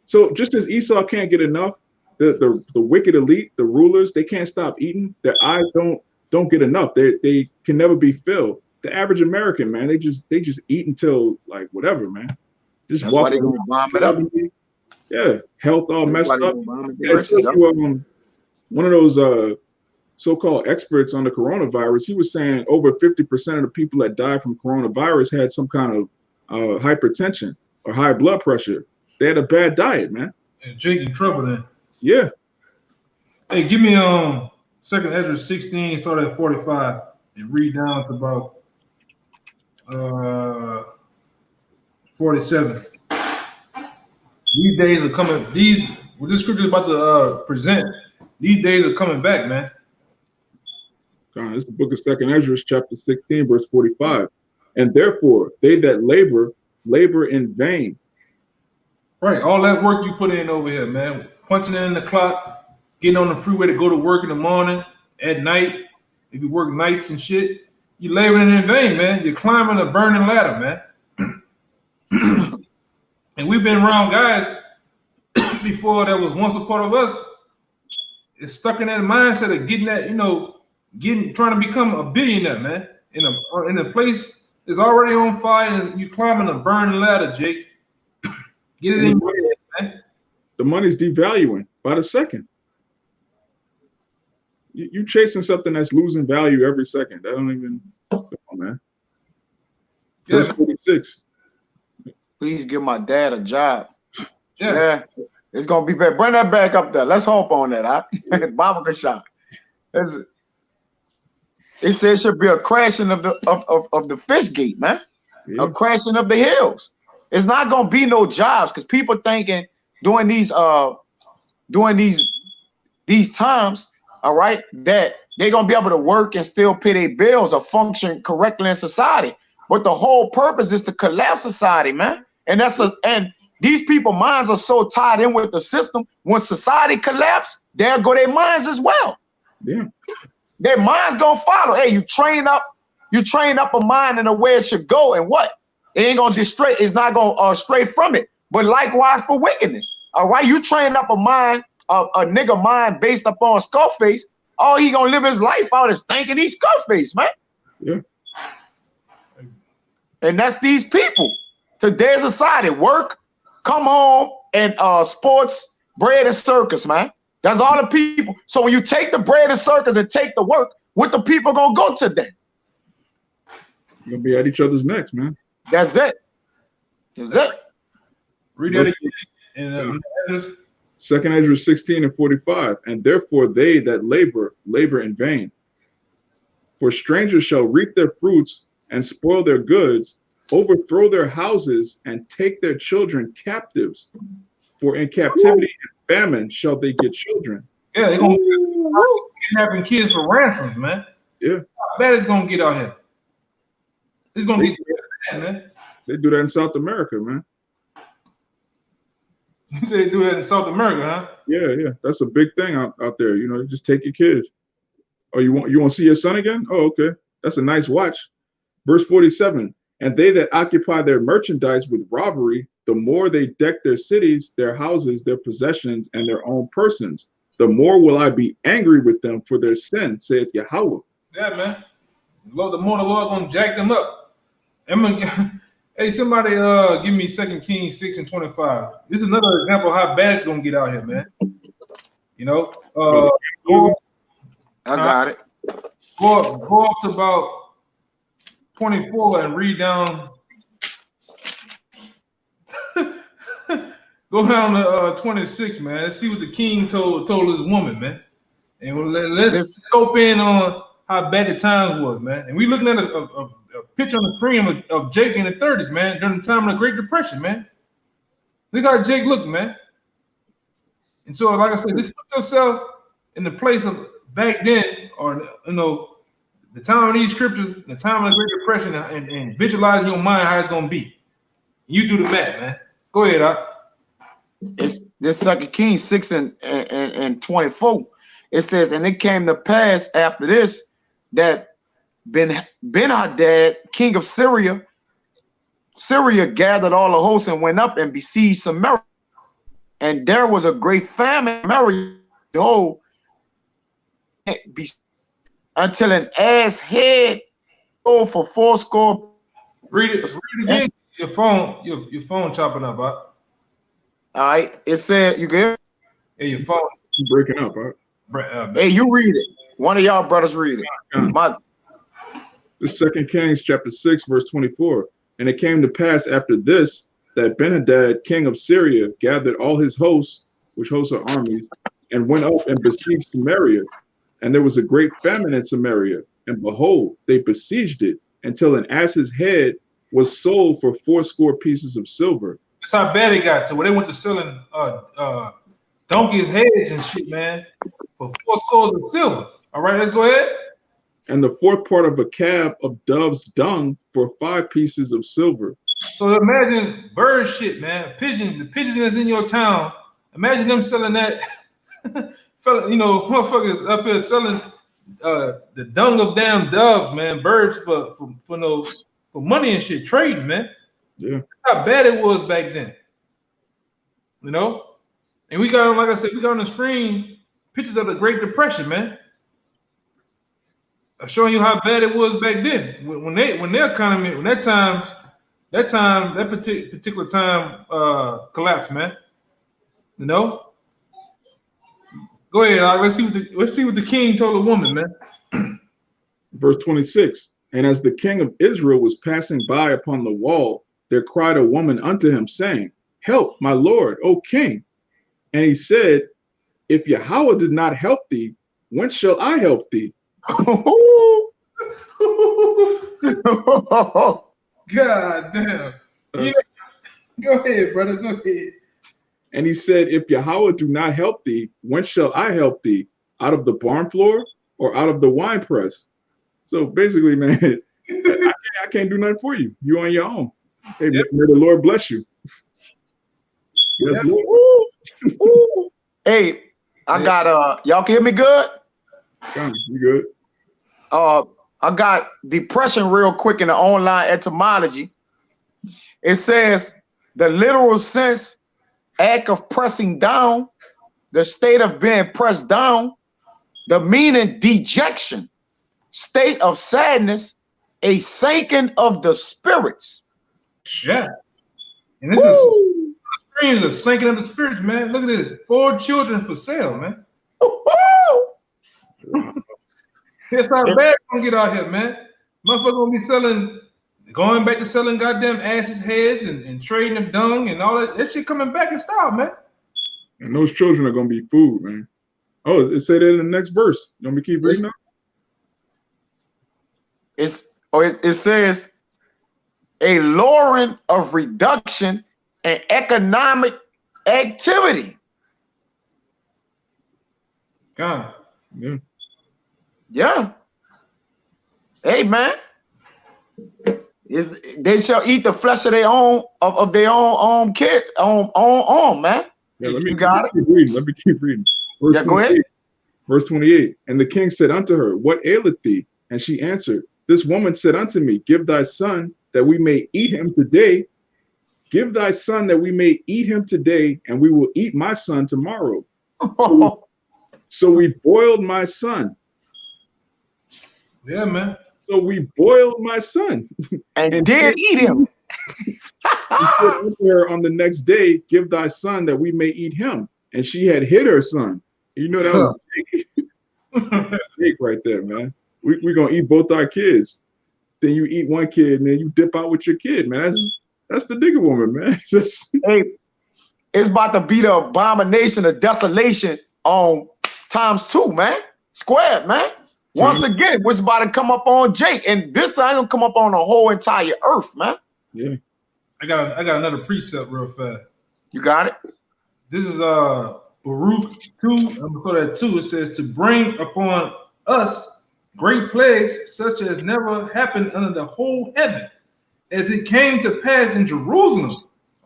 So just as Esau can't get enough, the wicked elite, the rulers, they can't stop eating. Their eyes don't get enough. They can never be filled. The average American, man, they just eat until like whatever, man. Just that's why they gonna vomit up. Yeah, health all messed up. One of those so-called experts on the coronavirus, he was saying over 50% of the people that died from coronavirus had some kind of hypertension or high blood pressure. They had a bad diet, man. Yeah, Jake in trouble then. Yeah. Hey, give me 2nd Ezra 16, start at 45, and read down to about 47. These days are coming. What this scripture is about to present, these days are coming back, man. This is the book of 2nd Ezra, chapter 16, verse 45. And therefore, they that labor in vain. Right, all that work you put in over here, man. Punching in the clock, getting on the freeway to go to work in the morning, at night. If you work nights and shit, you're laboring in vain, man. You're climbing a burning ladder, man. And we've been around guys before that was once a part of us. It's stuck in that mindset of getting that, trying to become a billionaire, man. In a place that's already on fire, and you climbing a burning ladder, Jake. Get it in your head, man. The money's devaluing by the second. You chasing something that's losing value every second. That don't even, come on, man. Verse 46. Please give my dad a job. Yeah. It's gonna be better. Bring that back up there. Let's hope on that. Baba Kashak. It says should be a crashing of the fish gate, man. Yeah. A crashing of the hills. It's not gonna be no jobs because people thinking during these times, all right, that they're gonna be able to work and still pay their bills or function correctly in society. But the whole purpose is to collapse society, man. And and these people minds are so tied in with the system. When society collapse, there go their minds as well. Yeah. Their minds gonna follow. Hey, you train up a mind in the way it should go, and what? It ain't gonna stray, it's not gonna stray from it. But likewise for wickedness. All right, you train up a mind, a nigga mind based upon Scarface, all he gonna live his life out is thinking he's Scarface, man. Yeah. And that's these people. Today's society, work, come home, and sports, bread, and circus, man. That's all the people. So when you take the bread and circus and take the work, what the people gonna go to then? You're gonna be at each other's necks, man. That's it. That's it. Read that again. And 2nd Ezra 16:45. And therefore they that labor in vain. For strangers shall reap their fruits and spoil their goods, overthrow their houses and take their children captives. For in captivity and famine shall they get children. yeah, they're gonna be having kids for ransoms, man. Yeah. How bad it's gonna get out here? It's gonna get bad, man. They do that in South America, man. You say they do that in South America, huh? Yeah. That's a big thing out there. You know, just take your kids. Oh, you want to see your son again? Oh, okay. That's a nice watch. Verse 47. And they that occupy their merchandise with robbery, the more they deck their cities, their houses, their possessions, and their own persons, the more will I be angry with them for their sin, saith Yahawah. Yeah, man. The more the Lord's gonna jack them up. Hey, somebody give me 2 Kings 6:25. This is another example of how bad it's gonna get out here, man. You know, I got it. Go up to about 24 and read down. Go down to 26, man. Let's see what the king told his woman, man. And let's scope in on how bad the times was, man. And we looking at a picture on the screen of Jake in the 30s, man, during the time of the Great Depression, man. Look how Jake looked, man. And so, like I said, just put yourself in the place of back then, or the time of these scriptures, the time of the Great Depression, and visualize in your mind how it's gonna be. You do the math, man. Go ahead, Doc. It's this 2 Kings 6 and 24. It says, and it came to pass after this that Ben-Hadad, king of Syria gathered all the hosts and went up and besieged Samaria. And there was a great famine in Samaria, until an ass head sold for 80. Read it again. Your phone chopping up, huh? All right. It said, you good? Yeah, your phone. Breaking up, huh? Hey, you read it. One of y'all brothers read it. This 2 Kings chapter 6, verse 24. And it came to pass after this that Ben-Hadad, king of Syria, gathered all his hosts, which hosts are armies, and went up and besieged Samaria. And there was a great famine in Samaria. And behold, they besieged it until an ass's head was sold for 80 pieces of silver. That's how bad it got to where they went to selling donkeys' heads and shit, man, for 4 scores of silver. All right, let's go ahead. And the 4th part of a cab of dove's dung for 5 pieces of silver. So imagine bird shit, man. The pigeons that's in your town. Imagine them selling that. Motherfuckers up here selling the dung of damn doves, man. Birds for money and shit, trading, man. Yeah. That's how bad it was back then. You know? And we got, like I said, we got on the screen pictures of the Great Depression, man. I'm showing you how bad it was back then. When their economy, when that particular time collapsed, man. You know? Go ahead, let's see what the king told the woman, man. Verse 26. And as the king of Israel was passing by upon the wall, there cried a woman unto him, saying, Help, my lord, O king. And he said, If Yahawah did not help thee, whence shall I help thee? God damn. Go ahead, brother. Go ahead. And he said, if Yahweh do not help thee, when shall I help thee? Out of the barn floor or out of the wine press? So basically, man, I can't do nothing for you. You on your own. Hey, Yep. may the Lord bless you. Yes, Yep. Lord. Ooh, ooh. Hey, I got y'all can hear me good? Come, you good? I got depression real quick in the online etymology. It says the literal sense, act of pressing down, the state of being pressed down, the meaning dejection, state of sadness, a sinking of the spirits. Yeah. And this is screen is sinking of the spirits, man. Look at this. 4 children for sale, man. That's how bad it's gonna get out here, man. Motherfucker gonna be going back to selling goddamn asses heads and trading them dung and all that. That shit coming back in style, man. And those children are going to be food, man. Oh, it said that in the next verse. You want me to keep reading that? It says a lowering of reduction and economic activity. God. Yeah. Yeah. Hey, man. They shall eat the flesh of their own of their own kid on man. Yeah, You got it. Let me keep reading. Verse Yeah, go ahead. Verse 28. And the king said unto her, what aileth thee? And she answered, this woman said unto me, give thy son that we may eat him today. Give thy son that we may eat him today, and we will eat my son tomorrow. So we boiled my son. Yeah, man. So we boiled my son. And did eat him. Her on the next day, give thy son that we may eat him. And she had hid her son. You know that was big right there, man. We're gonna eat both our kids. Then you eat one kid, and then you dip out with your kid, man. That's the nigga woman, man. Hey, it's about to be the abomination of desolation on ×2, man. Squared, man. Once again, which about to come up on Jake, and this time gonna come up on the whole entire earth, man. Yeah. I got another precept real fast. You got it? This is Baruch 2, I'm gonna put that 2. It says to bring upon us great plagues such as never happened under the whole heaven, as it came to pass in Jerusalem,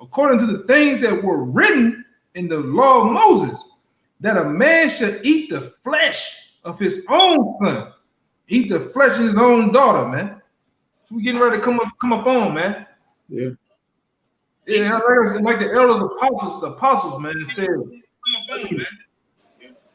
according to the things that were written in the law of Moses, that a man should eat the flesh of his own son, eat the flesh of his own daughter, man. So we getting ready to come up on, man. Yeah. Yeah, like the elders apostles, man, said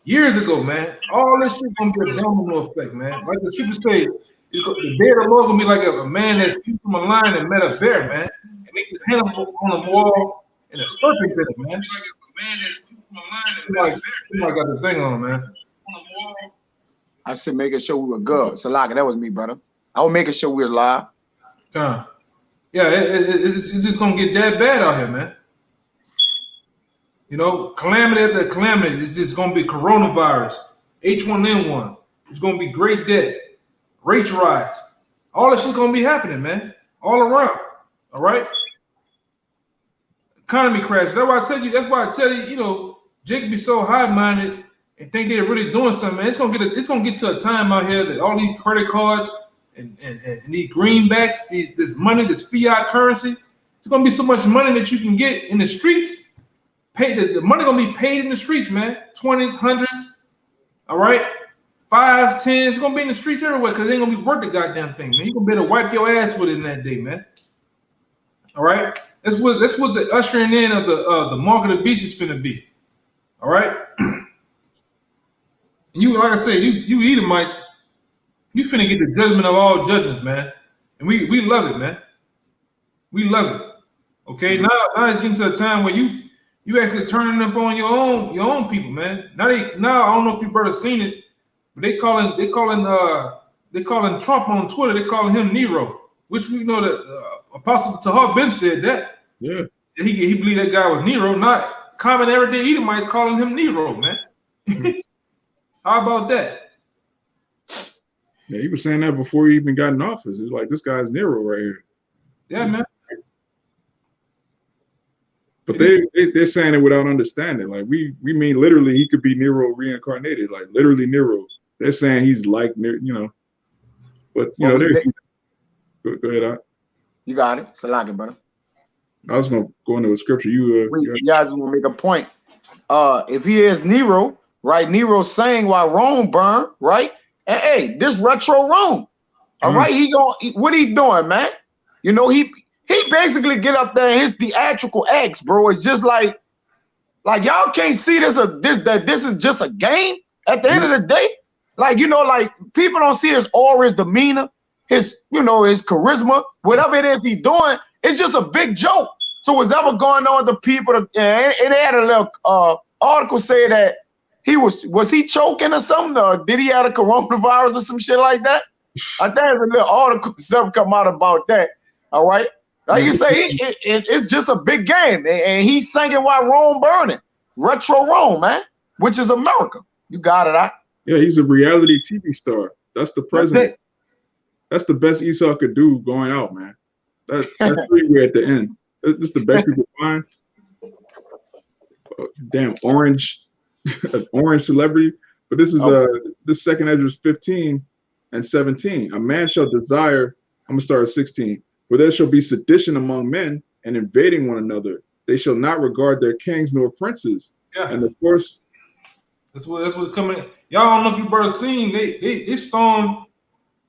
years ago, man. All this shit gonna be a domino effect, man. Like the people say, the day of the Lord gonna be like a man that's come from a lion and met a bear, man. And they just hand him on the wall and a serpent bit him, man. Somebody got the thing on, man. I said making sure we were good. Salaka, that was me, brother. I was making sure we were live. Yeah, it's just gonna get that bad out here, man. You know, calamity after calamity. It's just gonna be coronavirus, H1N1. It's gonna be great debt, rates rise. All this shit's gonna be happening, man, all around. All right. Economy crash. That's why I tell you, you know, Jake be so high-minded and think they're really doing something, man. It's gonna get to a time out here that all these credit cards and these greenbacks, this money, this fiat currency, there's gonna be so much money that you can get in the streets. The money gonna be paid in the streets, man. 20s, 100s, all right, 5s, 10s. It's gonna be in the streets everywhere because they ain't gonna be worth the goddamn thing, man. You gonna be able to wipe your ass with it in that day, man. All right, that's what the ushering in of the market of the beast is finna be. All right, and you, like I said, you Edomites, you finna get the judgment of all judgments, man. And we love it, man. We love it. Okay, now it's getting to a time where you actually turning up on your own people, man. Now I don't know if you brother seen it, but they calling Trump on Twitter. They calling him Nero, which we know that Apostle Tahar Ben said that. Yeah, he believed that guy was Nero, not common everyday Edomites calling him Nero, man. How about that? Yeah, he was saying that before he even got in office. It's like, this guy's Nero right here. Yeah, man. But they're saying it without understanding. Like we mean literally he could be Nero reincarnated, like literally Nero. They're saying he's like, you know, but you know, go ahead. You got it. Salaki, brother. I was gonna go into a scripture. You guys want to make a point. If he is Nero, right? Nero's saying while Rome burned, right? And hey, this retro Rome. All right, what he doing, man? You know, he basically get up there and his theatrical acts, bro. It's just like y'all can't see that this is just a game at the end of the day. Like, you know, like people don't see his aura, his demeanor, his, you know, his charisma, whatever it is he's doing. It's just a big joke. So what's ever going on to people, and they had a little article say that he was he choking or something, or did he have a coronavirus or some shit like that? I think there's a little article something come out about that. All right. Like you say, it's just a big game, and he's singing while Rome burning, retro Rome, man, which is America. You got it, out. Yeah, he's a reality TV star. That's the president. That's the best Esau could do going out, man. That's freeway at the end. That's the best you could find. Damn orange, an orange celebrity. But this is this second Ezra 15 and 17. A man shall desire. I'm gonna start at 16. For there shall be sedition among men and invading one another. They shall not regard their kings nor princes. Yeah. And of course, that's what's coming. Y'all don't know if you brothers seen they stormed.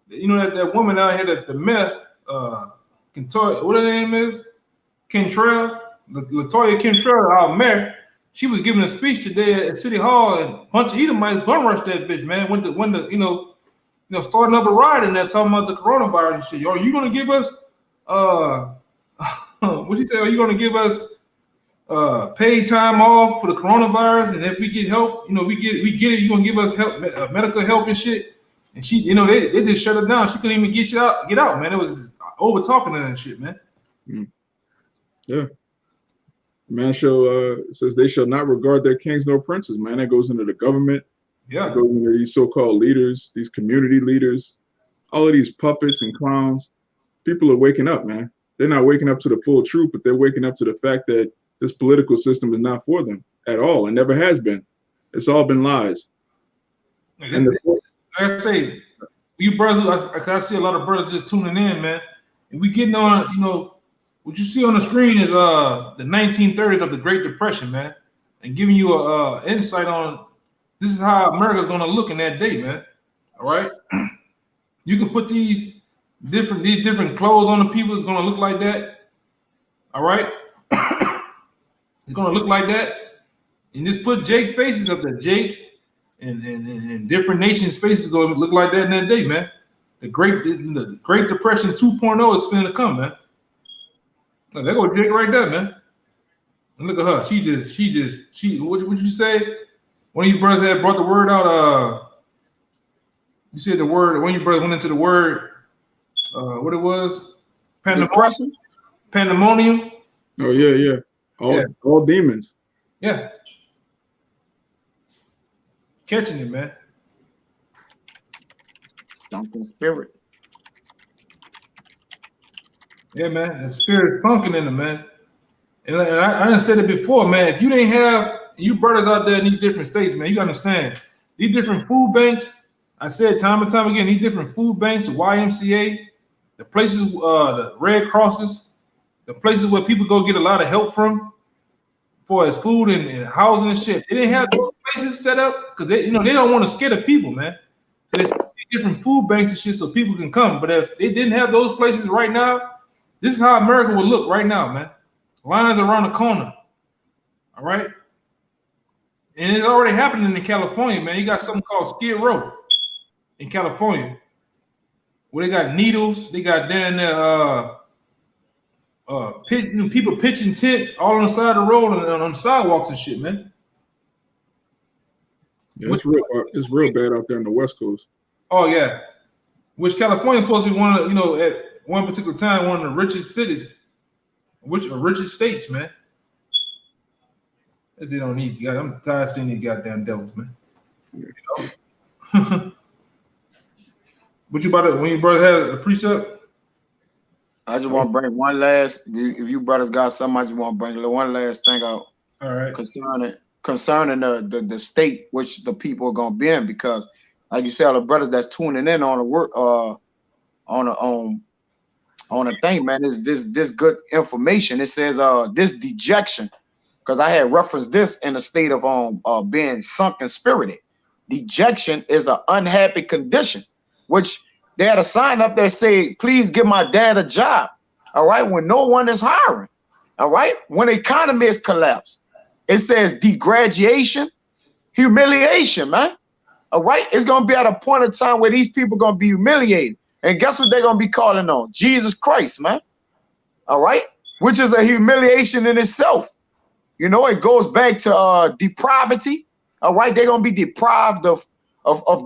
You know that woman out here at the Met, Kentoya, what her name is? Kentrell, Latoya Kentrell, our mayor. She was giving a speech today at City Hall, and a bunch of Edomites bum rushed that bitch, man. When the you know starting up a riot in there talking about the coronavirus and shit. Are you gonna give us what you say? Are you gonna give us paid time off for the coronavirus? And if we get help, you know, we get it. You gonna give us help, medical help and shit? And she, you know, they just shut her down. She couldn't even get out, man. It was over talking to her and shit, man. Yeah. Man says they shall not regard their kings nor princes, man. That goes into the government. Yeah. That goes into these so-called leaders, these community leaders, all of these puppets and clowns. People are waking up, man. They're not waking up to the full truth, but they're waking up to the fact that this political system is not for them at all and never has been. It's all been lies. And like I say, you brothers, I see a lot of brothers just tuning in, man. And we getting on, you know, what you see on the screen is the 1930s of the Great Depression, man, and giving you a insight on this is how America's gonna look in that day, man. All right, you can put these different clothes on the people. It's gonna look like that. All right, it's gonna look like that, and just put Jake faces up there, Jake, and different nations' faces gonna look like that in that day, man. The Great Depression 2.0 is finna come, man. Look, there go Jake right there, man. And look at her. She. What you say? One of you brothers had brought the word out. You said the word. One of you brothers went into the word. What it was? Pandemonium. Oh yeah. All demons. Yeah. Catching it, man. Something spirit. Yeah, man. The spirit funking in them, man. And I done said it before, man. If you didn't have you brothers out there in these different states, man, you gotta understand these different food banks. I said time and time again, these different food banks, the YMCA, the places, the Red Crosses, the places where people go get a lot of help from, for as food and housing and shit. They didn't have those places set up because they don't want to scare the people, man. So they set different food banks and shit so people can come. But if they didn't have those places right now, this is how America would look right now, man. Lines around the corner. All right. And it's already happening in California, man. You got something called Skid Row in California, where they got needles. They got down there, people pitching tent all on the side of the road and on the sidewalks and shit, man. Yeah, it's real bad out there on the West Coast. Oh yeah, which California supposed to be one of, at one particular time, one of the richest cities, richest states, man. They don't need. I'm tired of seeing these goddamn devils, man. You know? What you about to, when your brother had a precept? I just want to bring one last. If you brothers got something, I just want to bring one last thing out. All right. Concerning the state which the people are gonna be in, because like you said, all the brothers that's tuning in on the work on a thing, man, this good information. It says this dejection, because I had referenced this in a state of being sunk and spirited. Dejection is an unhappy condition, which they had a sign up there say, please give my dad a job. All right, when no one is hiring. All right, when the economy is collapsed. It says degradation, humiliation, man. All right, it's gonna be at a point in time where these people are gonna be humiliated. And guess what they're gonna be calling on? Jesus Christ, man. All right, which is a humiliation in itself. You know, it goes back to depravity. All right, they're gonna be deprived of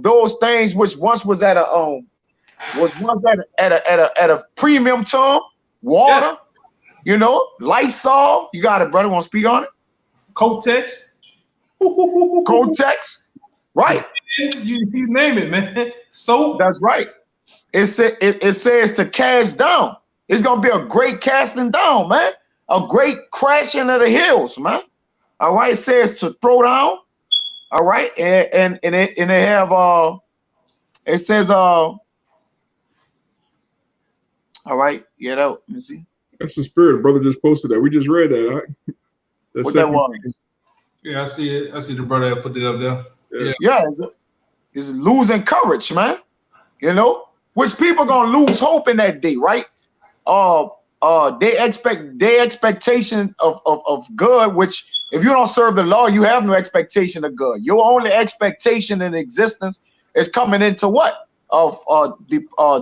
those things which once was at a premium term. Water, yeah. You know, Lysol. You got it, brother. Want to speak on it? Kotex. Kotex. Right. You name it, man. Soap. That's right. It says to cast down. It's gonna be a great casting down, man. A great crashing of the hills, man. All right. It says to throw down. All right, and they have it says all right, yeah, that, let me see. That's the spirit, brother just posted that. We just read that. Right? What that was? Yeah, I see it. I see the brother that put it up there. Yeah, it's losing courage, man. You know, which people gonna lose hope in that day, right? They expectation of good, which if you don't serve the law, you have no expectation of good. Your only expectation in existence is coming into what? Of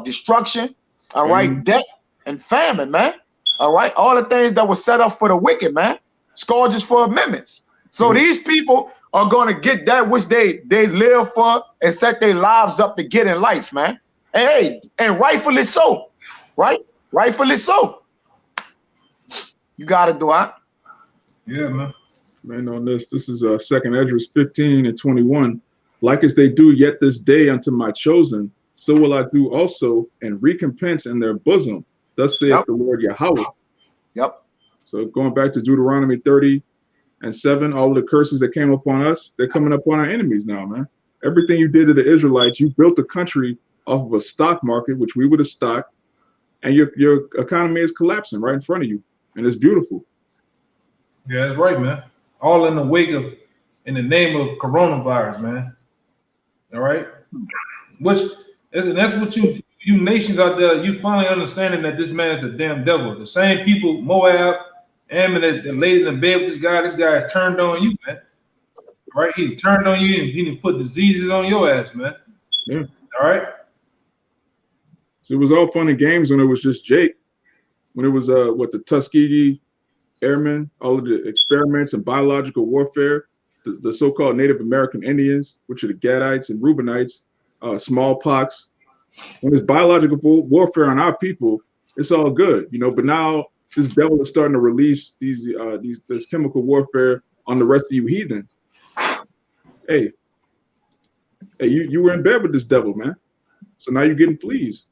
destruction, all right, death and famine, man. All right, all the things that were set up for the wicked, man. Scourges for amendments. So these people are going to get that which they live for and set their lives up to get in life, man. And hey, and rightfully so, right? Rightfully so. You got to do it. Yeah, man. Man, on this is 2nd Esdras 15:21. Like as they do yet this day unto my chosen, so will I do also, and recompense in their bosom. Thus saith the Lord Yahawah. Yep. So going back to Deuteronomy 30:7, all of the curses that came upon us, they're coming upon our enemies now, man. Everything you did to the Israelites, you built a country off of a stock market, which we would have stocked, and your economy is collapsing right in front of you, and it's beautiful. Yeah, that's right, man. All in the wake of, in the name of coronavirus, man. All right, and that's what you nations out there, you finally understanding that this man is the damn devil. The same people, Moab, Ammon, that laid in the bed with this guy has turned on you, man. All right, he turned on you and he put diseases on your ass, man. Yeah. All right. So it was all fun and games when it was just Jake. When it was the Tuskegee Airmen, all of the experiments and biological warfare, the so-called Native American Indians, which are the Gadites and Reubenites, smallpox. When it's biological warfare on our people, it's all good, you know. But now this devil is starting to release this chemical warfare on the rest of you heathens. Hey, you were in bed with this devil, man. So now you're getting fleas.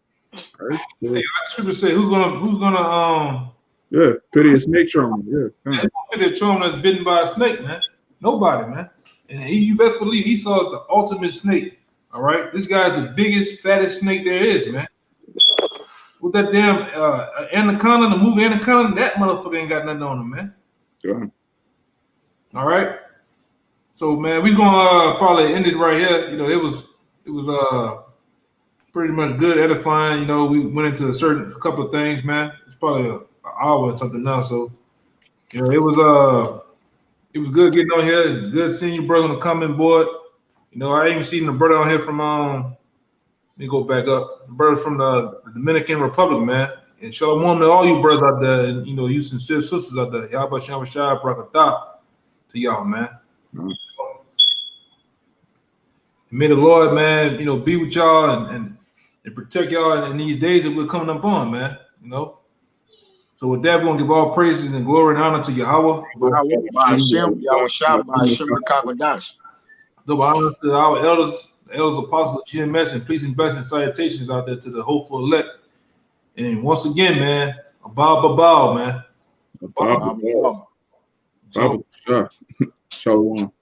All right. So, hey, like scripture say, who's gonna yeah, pity a snake charmer. Yeah, pity a charmer that's bitten by a snake, man. Nobody, man. And you best believe Esau is the ultimate snake. All right, this guy's the biggest, fattest snake there is, man. With that damn anaconda, the movie Anaconda, that motherfucker ain't got nothing on him, man. Sure. All right. So, man, we gonna probably end it right here. You know, it was pretty much good, edifying. You know, we went into a couple of things, man. It's probably an hour or something now. So, you know, it was good getting on here. Good seeing you, brother, on the comment board. You know, I even seen the brother on here from let me go back up. The brother from the Dominican Republic, man. And Shalawam to all you brothers out there, and you know, you sincere sisters out there. YAHAWASHI, Brakatah to y'all, man. Mm-hmm. May the Lord, man, you know, be with y'all and protect y'all in these days that we're coming up on, man. You know. So with that, we're gonna give all praises and glory and honor to Yahawah. Bahasham, Yahawashi, Bahasham, Double honor to our elders, the elders, apostles, GMS, and pleasing blessings, salutations out there to the hopeful elect. And once again, man, bow, man. Baba, Baba. Shalawam.